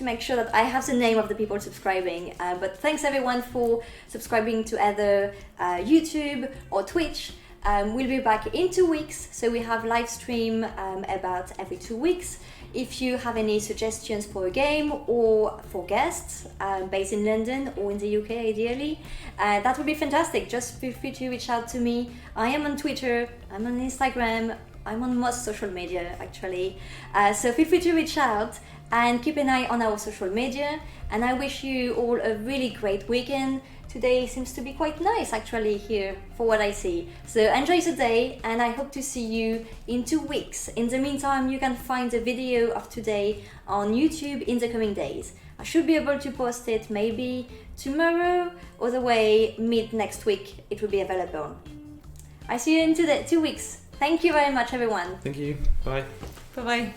make sure that I have the name of the people subscribing. But thanks everyone for subscribing to either YouTube or Twitch. We'll be back in 2 weeks, so we have live stream about every 2 weeks. If you have any suggestions for a game or for guests based in London or in the UK ideally, that would be fantastic. Just feel free to reach out to me. I am on Twitter, I'm on Instagram, I'm on most social media actually. So feel free to reach out and keep an eye on our social media. And I wish you all a really great weekend. Today seems to be quite nice actually here for what I see. So enjoy the day and I hope to see you in 2 weeks. In the meantime, you can find the video of today on YouTube in the coming days. I should be able to post it maybe tomorrow or the way mid next week it will be available. I see you in 2 weeks. Thank you very much everyone. Thank you. Bye. Bye bye.